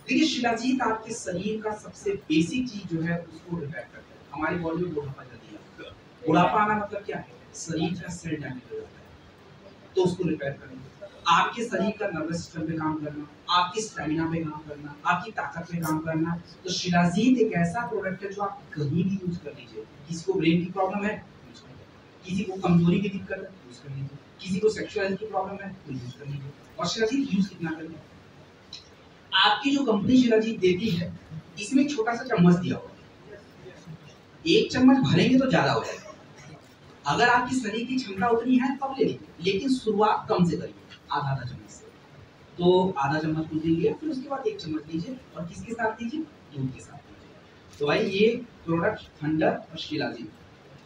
देखिए शिलाजीत आपके शरीर का सबसे बेसिक चीज जो है उसको रिपेयर करता है। हमारी बॉडी में बुढ़ापा जल्दी आता है, बुढ़ापा आना मतलब क्या है? शरीर का सेल डैमेज हो जाता है, तो उसको रिपेयर करेंगे। आपके शरीर का नर्वस सिस्टम पे काम करना, आपकी स्टैमिना पे काम करना, आपकी ताकत पे काम करना। तो शिलाजीत एक ऐसा प्रोडक्ट है जो आप कहीं भी यूज कर लीजिए। किसी को ब्रेन की प्रॉब्लम है यूज कर लीजिए, किसी को कमजोरी की दिक्कत है यूज कर लीजिए, किसी को सेक्सुअल हेल्थ की प्रॉब्लम है तो यूज कर लीजिए। और शिलाजीत यूज कितना करेंगे? आपकी जो कंपनी शिलाजीत देती है इसमें एक छोटा सा चम्मच दिया हुआ है, एक चम्मच भरेंगे तो ज्यादा हो जाएगा। अगर आपकी शरीर की क्षमता उतनी है तब ले लीजिए, लेकिन शुरुआत कम से करिए, आधा आधा चम्मच से। तो आधा चम्मच दूध लीजिए, फिर उसके बाद एक चम्मच लीजिए, और किसके साथ लीजिए? दूध के साथ लीजिए। तो भाई ये प्रोडक्ट थंडर और शिलाजीत।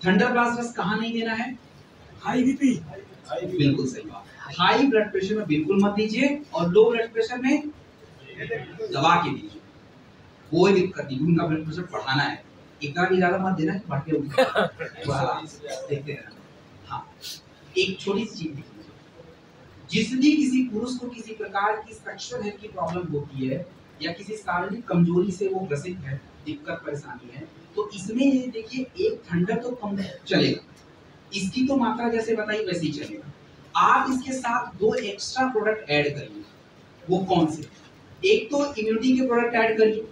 थंडर प्लस रस कहाँ नहीं देना है? हाई बीपी, बिल्कुल सही बात। हाई ब्लड प्रेशर में बिल्कुल मत दीजिए, और लो ब्लड प्रेशर में दबा के दीजिए, कोई दिक्कत नहीं। उनका ब्लड प्रेशर बढ़ाना है, इतना भी ज्यादा मत देना कि बढ़ के देखते रहना। हाँ, एक छोटी सी चीज देखिए, जिस भी किसी पुरुष को किसी प्रकार की सेक्सुअल हेल्थ की प्रॉब्लम होती है या किसी शारीरिक कमजोरी से वो ग्रसित है, दिक्कत परेशानी है, तो इसमें ये देखिए एक थंडर तो कम चलेगा, इसकी तो मात्रा जैसे बताई वैसे ही चलेगा। आप इसके साथ दो एक्स्ट्रा प्रोडक्ट ऐड करिए। वो कौन से? एक तो इम्यूनिटी के प्रोडक्ट ऐड करिए।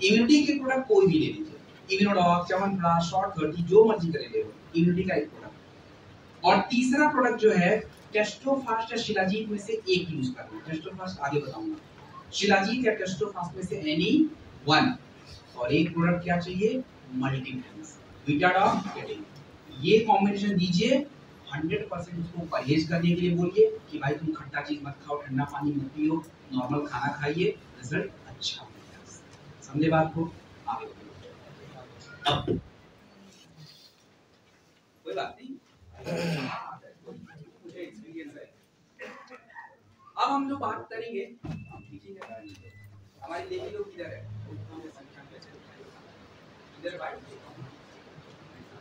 इम्यूनिटी के प्रोडक्ट कोई भी ले लीजिए, इम्यूनोडॉक, च्यवनप्राश, शॉर्ट 30, जो मर्जी करे ले लो, इम्यूनिटी का एक प्रोडक्ट। और तीसरा प्रोडक्ट जो है टेस्टोफास्ट या शिलाजीत में से एक यूज करना। टेस्टोफास्ट आगे बताऊंगा, शिलाजीत या टेस्टोफास्ट में से एनी वन। और एक प्रोडक्ट क्या चाहिए? मल्टीविटामिन, बीटाडॉक, ये कॉम्बिनेशन दीजिए। 100% उसको परहेज करने के लिए बोलिए कि भाई तुम खट्टा चीज मत खाओ, ठंडा पानी मत पियो, नॉर्मल खाना खाइए, रिजल्ट अच्छा मिलेगा। समझे बात को? आगे अब कोई बात नहीं, मुझे एक्सपीरियंस है। अब हम जो बात करेंगे, हमारी देवी लोग किधर है? इधर भाई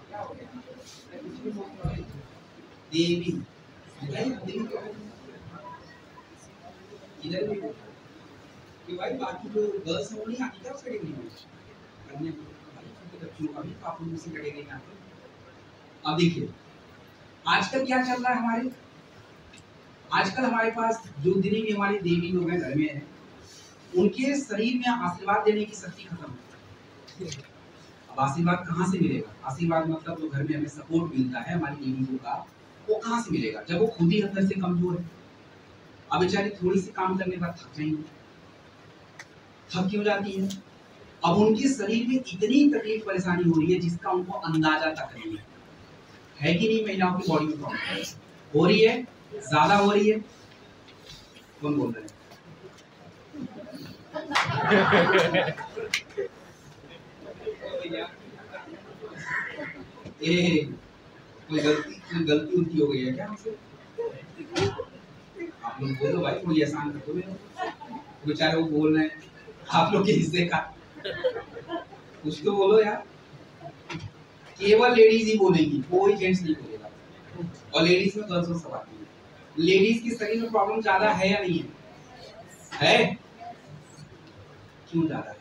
क्या हो गया? देवी इधर भी कि भाई बाकी जो गर्ल्स हैं वो नहीं आती क्या उस कैटेगरी में? करने बच्चों का भी काफी उसी कैटेगरी में आते हैं। अब देखिए आजकल क्या चल रहा है हमारे, आजकल हमारे पास जो जितनी भी हमारी देवी लोग हैं घर में हैं, उनके शरीर में आशीर्वाद देने की शक्ति खत्म है। अब आशीर्वाद कहाँ से मिलेगा? आशीर्वाद मतलब जो घर में हमें सपोर्ट मिलता है हमारी देवी का, वो कहाँ से मिलेगा जब वो खुद ही अंदर से कमजोर है। अब बेचारी थोड़ी सी काम करने के बाद थक जाएंगी, थक क्यों जाती है? अब उनके शरीर में इतनी तकलीफ परेशानी हो रही है जिसका उनको अंदाजा तक नहीं है कि नहीं? महिलाओं की बॉडी में प्रॉब्लम हो रही है, ज्यादा हो रही है। कौन बोल रहा है? कोई गलती उल्टी हो गई है क्या हमसे? आप लोग बोलो भाई, थोड़ी आसान कर दो मेरे, बेचारे वो बोल रहे हैं आप लोग के हिस्से का, कुछ तो बोलो यार। केवल लेडीज ही बोलेगी, कोई जेंट्स नहीं बोलेगा, और लेडीज में गर्ल्स सब आती है। लेडीज की शरीर में प्रॉब्लम ज्यादा है या नहीं है? क्यों ज्यादा है?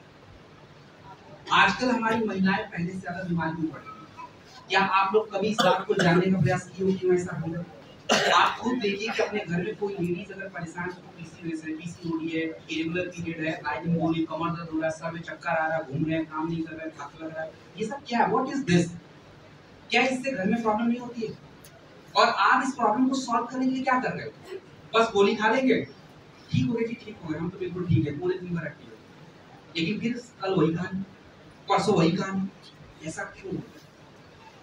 आजकल हमारी महिलाएं पहले से ज्यादा बीमार क्यों पड़ रही हैं? क्या आप लोग कभी इस बात को जानने का प्रयास किए हो क्यों ऐसा हो रहा है? आप खुद देखिए कि अपने घर में कोई लेडीज अगर परेशान है, पीसीओडी है, इरेगुलर पीरियड है, लाइटिंग बोली, कमर दर्द हो रहा है, सर में चक्कर आ रहा है, घूम रहे हैं, काम नहीं कर रहे हैं, थक लग रहा है, ये सब क्या है? What is this? क्या इससे घर में प्रॉब्लम नहीं होती है? और आप इस प्रॉब्लम को सॉल्व करने के लिए क्या कर रहे हो? बस गोली खा लेंगे, ठीक हो गए जी, ठीक हो गए, हम तो बिल्कुल ठीक है, पूरे दिन भर एक्टिव है, लेकिन फिर कल वही कहानी, परसों वही कहानी। ऐसा क्यों?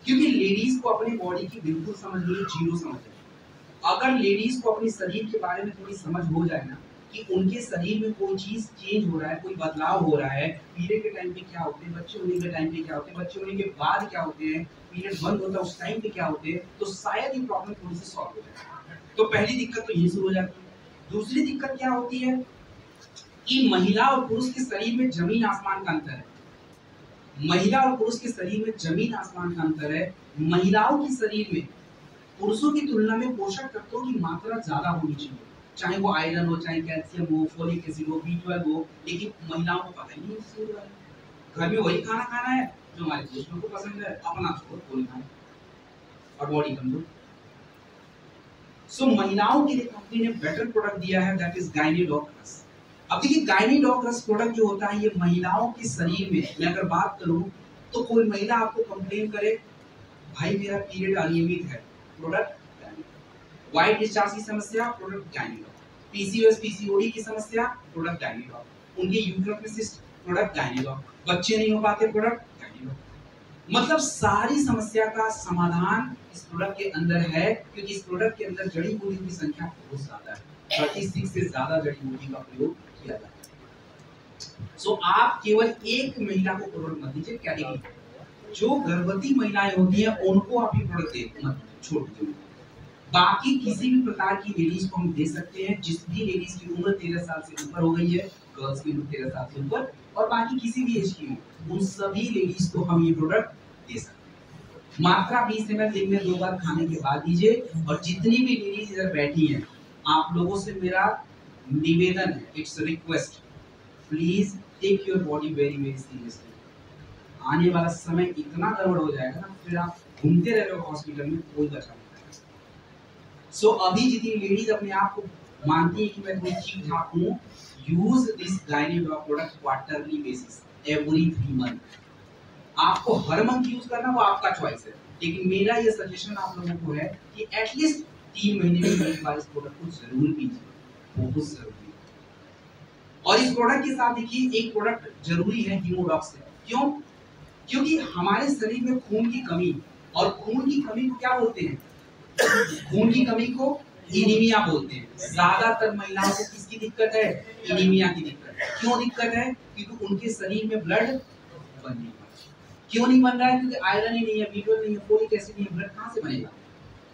क्योंकि लेडीज को अपनी बॉडी की बिल्कुल समझ नहीं है, जीरो समझ है। अगर लेडीज को अपने शरीर के बारे में थोड़ी समझ हो जाए ना, कि उनके शरीर में कोई चीज चेंज हो रहा है, कोई बदलाव हो रहा है, पीरियड के टाइम पे क्या होते हैं, बच्चे होने के टाइम पे क्या होते हैं, बच्चे होने के बाद क्या होते हैं, पीरियड बंद होता है उस टाइम पे क्या होते हैं, तो शायद ये प्रॉब्लम थोड़ी सी सॉल्व हो जाए। तो पहली दिक्कत तो यही शुरू हो जाती है। दूसरी दिक्कत क्या होती है कि महिला और पुरुष के शरीर में जमीन आसमान का अंतर है। महिला और पुरुष के शरीर में जमीन आसमान का अंतर है। महिलाओं के शरीर में पुरुषों की तुलना में पोषक तत्वों की मात्रा ज्यादा होनी चाहिए, चाहे वो आयरन हो, चाहे कैल्शियम हो, फोलिक एसिड हो, B12 हो, लेकिन महिलाओं को पता ही नहीं। घर में वही खाना खाना है जो हमारे पुरुषों को पसंद है, अपना छोड़ कोई खाना, और बॉडी कमजोर। सो महिलाओं के लिए कंपनी ने बेटर प्रोडक्ट दिया है, दैट इज गायनीडॉक रस। अब देखिए गायनीडॉक रस प्रोडक्ट जो होता है, ये महिलाओं के शरीर में, मैं अगर बात करूं तो कोई महिला आपको कंप्लेन करे भाई मेरा पीरियड अनियमित है, प्रोडक्ट व्हाइट डिस्चार्ज की समस्या, प्रोडक्ट गायनीडॉक। पीसीओएस पीसीओडी की समस्या, प्रोडक्ट गायनीडॉक। उनके यूट्रस में सिस्ट, प्रोडक्ट गायनेडॉक। बच्चे नहीं हो पाते, प्रोडक्ट गायनेडॉक। मतलब सारी समस्या का समाधान इस प्रोडक्ट के अंदर है, क्योंकि इस प्रोडक्ट के अंदर जड़ी बूटी की संख्या बहुत ज्यादा है, 36 से ज्यादा जड़ी बूटी का प्रयोग किया जाता है। सो आप केवल एक महिला को प्रोडक्ट मत दीजिए, कैटेगरी जो गर्भवती महिलाएं होती हैं उनको आप ये प्रोडक्ट दे मत छोड़ दीजिए। बाकी किसी भी प्रकार की लेडीज को हम दे सकते हैं, जिस भी लेडीज की उम्र 13 साल से ऊपर हो गई है, गर्ल्स की उम्र 13 साल से ऊपर, और बाकी किसी भी एज की हो, उन सभी लेडीज को हम ये प्रोडक्ट दे सकते हैं। मात्रा 20 ml दिन में 2 बार खाने के बाद दीजिए। और जितनी भी लेडीज इधर बैठी हैं, आप लोगों से मेरा निवेदन है, it's request, please take your body very very seriously. आने वाला समय इतना गड़बड़ हो जाएगा ना, फिर आप घूमते रह रहे हो हॉस्पिटल में, कोई बचा नहीं। सो अभी जितनी लेडीज अपने आप को मानती है कि मैं थोड़ी ठीक ठाक हूँ, use this Gynedoc product quarterly basis, every 3 month. आपको हर मंथ यूज करना वो आपका चॉइस है, लेकिन मेरा ये सजेशन आप लोगों को है कि एटलीस्ट 3 महीने में एक बार इस प्रोडक्ट को जरूर पीजिए, बहुत जरूरी है। और इस प्रोडक्ट के साथ देखिए एक प्रोडक्ट जरूरी है, हीमोडॉक्स है। क्यों? क्योंकि हमारे शरीर में खून की कमी, और खून की कमी को क्या बोलते हैं? खून की कमी को एनीमिया बोलते हैं। ज्यादातर महिलाओं को किसकी दिक्कत है? एनीमिया की दिक्कत है। क्यों दिक्कत है? क्योंकि उनके शरीर में ब्लड बन नहीं पा रहा। क्यों नहीं बन रहा है? क्योंकि आयरन ही नहीं है, B12 नहीं है, फोलिक एसिड नहीं है, ब्लड कहाँ से बनेगा?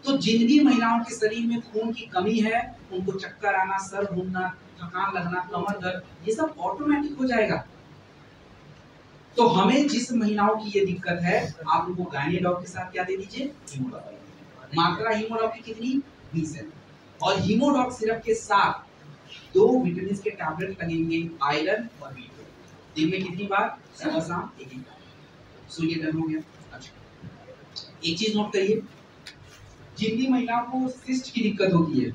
तो जिन भी महिलाओं के शरीर में खून की कमी है, उनको चक्कर आना, सर घूमना, थकान लगना, कमर दर्द, ये सब ऑटोमेटिक हो जाएगा। तो हमें जिस महिलाओं की ये दिक्कत है, आप उनको गायनेडॉक के साथ क्या दे दीजिए? हीमोडॉक। मात्रा हीमोडॉक की कितनी? 20 है। और हीमोडॉक सिरप के साथ 2 विटामिन के टैबलेट लगेंगे, आयरन और B12। दिन में कितनी बार? सुबह शाम एक ही बार। सो ये डन हो गया। अच्छा, एक चीज नोट करिए, जिन भी महिलाओं को सिस्ट की दिक्कत होती है,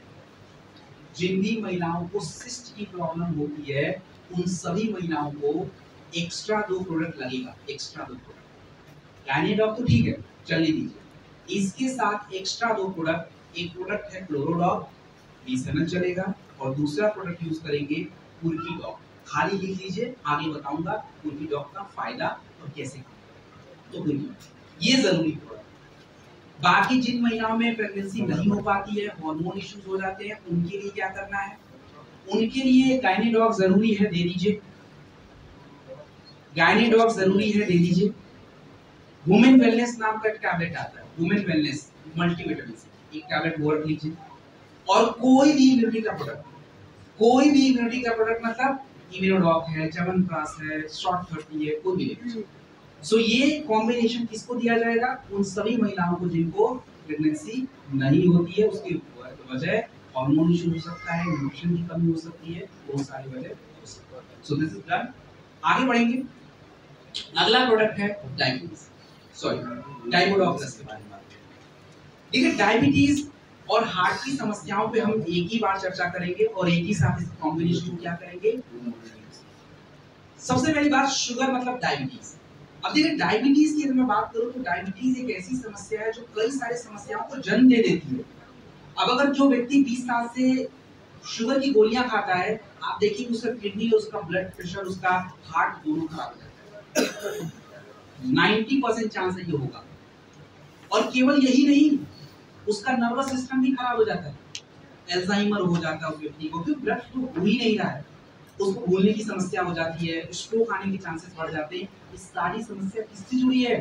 जिन भी महिलाओं को सिस्ट की प्रॉब्लम होती है, उन सभी महिलाओं को एक्स्ट्रा 2 प्रोडक्ट लगेगा, एक्स्ट्रा 2 प्रोडक्ट। गायनेडॉक तो ठीक है, चलने दीजिए। इसके साथ एक्स्ट्रा 2 प्रोडक्ट, एक प्रोडक्ट है क्लोरोडॉक, 20 ml चलेगा, और दूसरा प्रोडक्ट यूज करेंगे कुर्कीडॉक। खाली लिख लीजिए, आगे बताऊंगा कुर्कीडॉक का फायदा और कैसे काम। तो ये जरूरी प्रोडक्ट। बाकी जिन महिलाओं में प्रेगनेंसी नहीं हो पाती है, हार्मोन इश्यूज हो जाते हैं, उनके लिए क्या करना है? उनके लिए गायनेडॉक जरूरी है, दे दीजिए। गायनेडॉक जरूरी है, दे दीजिए। वुमेन वेलनेस नाम का एक टैबलेट आता है, वुमेन वेलनेस मल्टीविटामिन, एक टैबलेट वो रख लीजिए। और कोई भी इम्यूनिटी का प्रोडक्ट, कोई भी इम्यूनिटी का प्रोडक्ट, मतलब इम्यूनोडॉक है, च्यवनप्राश है, शॉर्ट 30 है, कोई भी ले। सो ये कॉम्बिनेशन किसको दिया जाएगा? उन सभी महिलाओं को जिनको प्रेगनेंसी नहीं होती है, उसकी वजह हार्मोन इशू हो सकता है, न्यूट्रिशन की कमी हो सकती है, बहुत सारी वजह हो सकती है। So this is done. आगे बढ़ेंगे। अगला प्रोडक्ट है डायबिटीज, सॉरी डायबोडॉक प्लस के बारे में बात करें। देखिए, डायबिटीज और हार्ट की समस्याओं पे हम एक ही बार चर्चा करेंगे, और एक ही साथ इस कॉम्बिनेशन को क्या करेंगे? सबसे पहली बात, शुगर मतलब डायबिटीज। अब देखिए, डायबिटीज की अगर मैं बात करूं, तो डायबिटीज एक ऐसी समस्या है जो कई सारी समस्याओं को जन्म दे देती है। अब अगर जो व्यक्ति 20 साल से शुगर की गोलियां खाता है, आप देखिए उसका किडनी, उसका ब्लड प्रेशर, उसका हार्ट दोनों खराब हो जाता है। 90% चांस है ये होगा। और केवल यही नहीं, उसका नर्वस सिस्टम भी खराब हो जाता है, एल्जाइमर हो जाता है उस व्यक्ति को, क्योंकि ब्लड फ्लो हो ही नहीं रहा है, उसको भूलने की समस्या हो जाती है, स्ट्रोक आने के चांसेस बढ़ जाते हैं। इस सारी समस्या किससे जुड़ी है?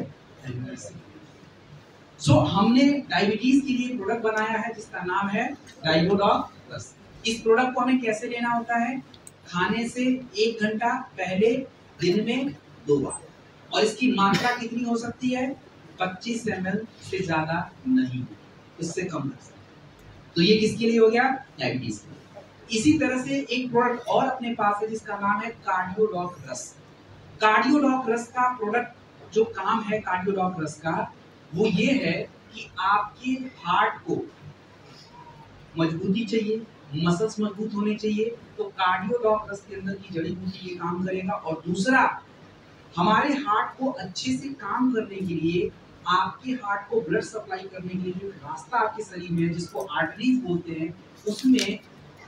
सो हमने डायबिटीज के लिए प्रोडक्ट बनाया है जिसका नाम है डायबोडॉक प्लस। इस प्रोडक्ट को हमें कैसे लेना होता है? खाने से 1 घंटा पहले दिन में 2 बार, और इसकी मात्रा कितनी हो सकती है? 25 ml से ज्यादा नहीं, इससे कम कर सकते। तो ये किसके लिए हो गया? डायबिटीज के लिए। इसी तरह से एक प्रोडक्ट और अपने पास है जिसका नाम है कार्डियोडॉक रस। कार्डियोडॉक रस का प्रोडक्ट जो काम है कार्डियोडॉक रस का, वो ये है कि आपके हार्ट को मजबूती चाहिए, मसल्स मजबूत होने चाहिए, तो कार्डियोडॉक रस के अंदर की जड़ी बूटी ये काम करेगा। और दूसरा, हमारे हार्ट को अच्छे से काम करने के लिए, आपके हार्ट को ब्लड सप्लाई करने के लिए जो रास्ता आपके शरीर में है जिसको आर्टरीज बोलते हैं, उसमें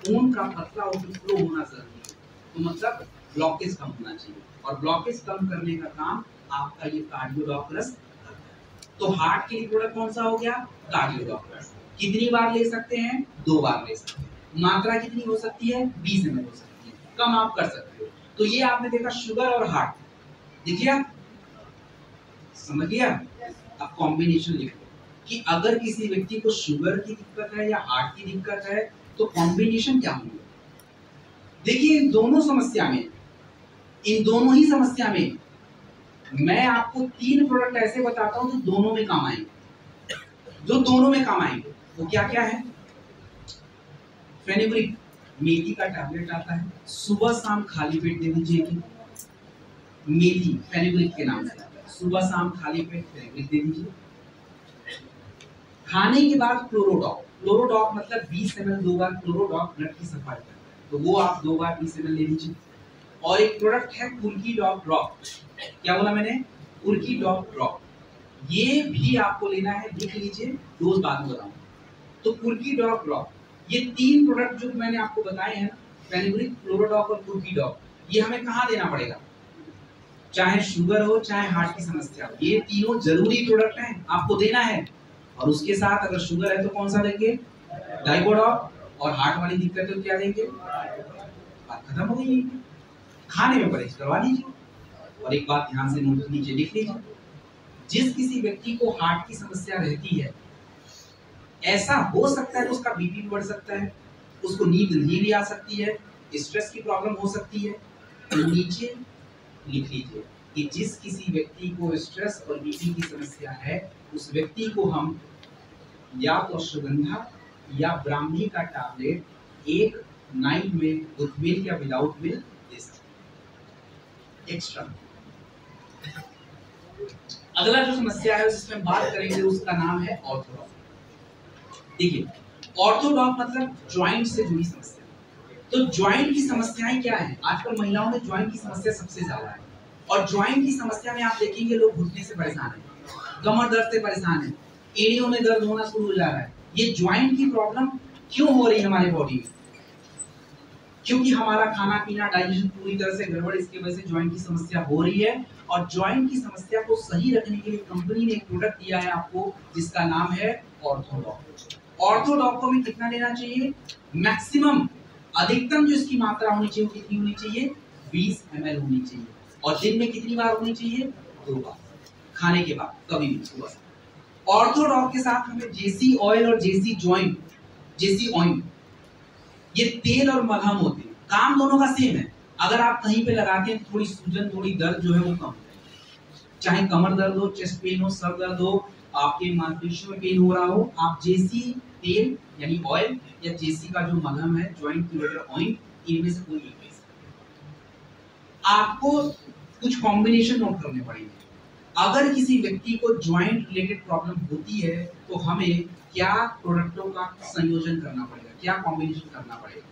खून का पतला और फ्लो होना जरूरी है। तो मतलब ब्लॉकेज कम होना चाहिए, और ब्लॉकेज कम करने का काम आपका ये कार्डियोडॉक्टर्स करता है। तो हार्ट के लिए प्रोडक्ट कौन सा हो गया? कार्डियोडॉक्टर्स। कितनी बार ले सकते हैं? 2 बार ले सकते हैं। मात्रा कितनी हो सकती है? 20 ml हो सकती है, कम आप कर सकते हो। तो ये आपने देखा शुगर और हार्ट, देखिए समझ लिया। अब कॉम्बिनेशन लिखो कि अगर किसी व्यक्ति को शुगर की दिक्कत है या हार्ट की दिक्कत है तो कॉम्बिनेशन क्या होंगे। देखिए इन दोनों समस्या में, इन दोनों ही समस्या में मैं आपको 3 प्रोडक्ट ऐसे बताता हूं जो दोनों में काम आएंगे, जो दोनों में काम आएंगे। वो क्या क्या है? फेनुग्रीक, मेथी का टैबलेट आता है, सुबह शाम खाली पेट दे दीजिए। मेथी फेनुग्रीक के नाम से आता है, सुबह शाम खाली पेट फेनुग्रीक दे दीजिए। खाने के बाद क्लोरोडॉक, क्लोरोडॉक मतलब 20 ml 2 बार क्लोरोडॉक ब्लड की सफाई करता है, तो वो आप 2 बार 20 ml ले लीजिए। और एक प्रोडक्ट है कुर्कीडॉक ड्रॉप, क्या बोला मैंने? कुर्कीडॉक ड्रॉप, ये भी आपको लेना है, लिख लीजिए, डोज बाद में बताऊंगा। तो कुर्कीडॉक ड्रॉप, ये 3 प्रोडक्ट जो मैंने आपको बताए हैं, फेनुग्रीक, क्लोरोडॉक और कुर्कीडॉक, ये हमें कहाँ देना पड़ेगा? चाहे शुगर हो चाहे हार्ट की समस्या हो, ये तीनों जरूरी प्रोडक्ट हैं, आपको देना है। और उसके साथ अगर शुगर है तो कौन सा देंगे? डाइकोडॉक, और हार्ट वाली दिक्कत है तो क्या देंगे? बात खत्म हो गई। खाने में परहेज करवा लीजिए। और एक बात ध्यान से नोट नीचे लिख लीजिए, जिस किसी व्यक्ति को हार्ट की समस्या रहती है, ऐसा हो सकता है तो उसका बीपी बढ़ सकता है, उसको नींद नहीं भी आ सकती है, स्ट्रेस की प्रॉब्लम हो सकती है। तो नीचे लिख लीजिए कि जिस किसी व्यक्ति को स्ट्रेस और बीपी की समस्या है, उस व्यक्ति को हम या तो अश्वगंधा या ब्राह्मी का टैबलेट एक नाइट में विद मिल्क या विदाउट मिल्क दे सकते हैं एक्स्ट्रा। अगला जो समस्या है जिसमें बात करेंगे उसका नाम है ऑर्थोडॉक। देखिए ऑर्थोडॉक मतलब ज्वाइंट से जुड़ी समस्या। तो ज्वाइंट की समस्याएं क्या है? आजकल महिलाओं में ज्वाइंट की समस्या सबसे ज्यादा है, और ज्वाइंट की समस्या में आप देखेंगे लोग घुटने से परेशान है, कमर दर्द से परेशान है, एड़ियों में दर्द होना शुरू हो जा रहा है। ये ज्वाइंट की प्रॉब्लम क्यों हो रही है हमारे बॉडी में? क्योंकि हमारा खाना पीना डाइजेशन पूरी तरह से गड़बड़, इसकी वजह से ज्वाइंट की समस्या हो रही है। और ज्वाइंट की समस्या को सही रखने के लिए कंपनी ने एक प्रोडक्ट दिया है आपको, जिसका नाम है ऑर्थोडॉक। ऑर्थोडॉक को हमें कितना लेना चाहिए? मैक्सिमम, अधिकतम जो इसकी मात्रा होनी चाहिए वो कितनी होनी चाहिए? 20 ml होनी चाहिए। और दिन में कितनी बार होनी चाहिए? 2 बार, खाने के बाद कभी भी सुबह। ऑर्थोडॉक के साथ हमें जेसी ऑयल और जेसी जॉइंट, जेसी ऑयल, ये तेल और मलहम होते हैं, काम दोनों का सेम है। अगर आप कहीं पे लगाते हैं थोड़ी सूजन, थोड़ी दर्द जो है वो कम है। चाहे कमर दर्द हो, चेस्ट पेन हो, सर दर्द हो, आपके मांसपेशियों में पेन हो रहा हो, आप जेसी तेल यानी ऑयल या जेसी का जो मलहम है, जॉइंट क्यूरेटर ऑयल, इनमें से कोई एक ले सकते। आपको कुछ कॉम्बिनेशन नोट करने पड़ेंगे। अगर किसी व्यक्ति को जॉइंट रिलेटेड प्रॉब्लम होती है तो हमें क्या प्रोडक्टों का संयोजन करना पड़ेगा, क्या कॉम्बिनेशन करना पड़ेगा,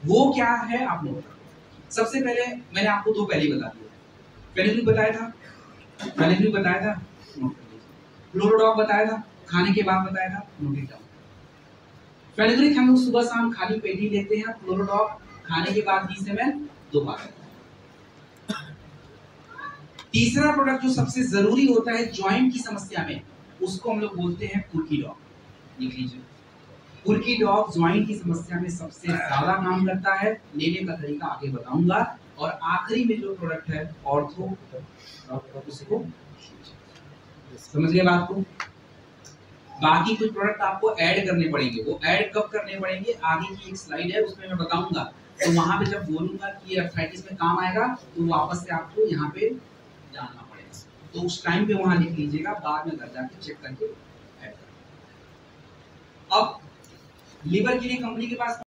वो क्या है आप नोट करो। सबसे पहले मैंने आपको 2 पहले बता दिया, फेनुग्रीक बताया था, फेनुग्रीक बताया था, नोट कर लीजिए। क्लोरोडॉक बताया था, खाने के बाद बताया था, नोट इट डाउन। फेनुग्रीक हम लोग सुबह शाम खाली पेट ही लेते हैं, क्लोरोडॉक खाने के बाद 20 ml 2 बार। तीसरा प्रोडक्ट जो सबसे जरूरी होता है जॉइंट की समस्या में, उसको हम लोग बोलते हैं कुर्कीडॉक। लिख लीजिए, कुर्कीडॉक जॉइंट की समस्या में सबसे ज्यादा काम करता है। लेने का तरीका आगे बताऊंगा। और आखिरी में जो प्रोडक्ट है ऑर्थो, उसको समझ गए बात को। बाकी कुछ प्रोडक्ट आपको ऐड करने पड़ेंगे, वो ऐड कब करने पड़ेंगे आगे की एक स्लाइड है उसमें मैं बताऊंगा। तो वहां पे जब बोलूंगा कि आर्थराइटिस में काम आएगा तो वापस से आपको यहाँ पे जानना पड़ेगा, तो उस टाइम पे वहां लिख लीजिएगा, बाद में घर जाके चेक करके ऐड। अब लीवर के लिए कंपनी के पास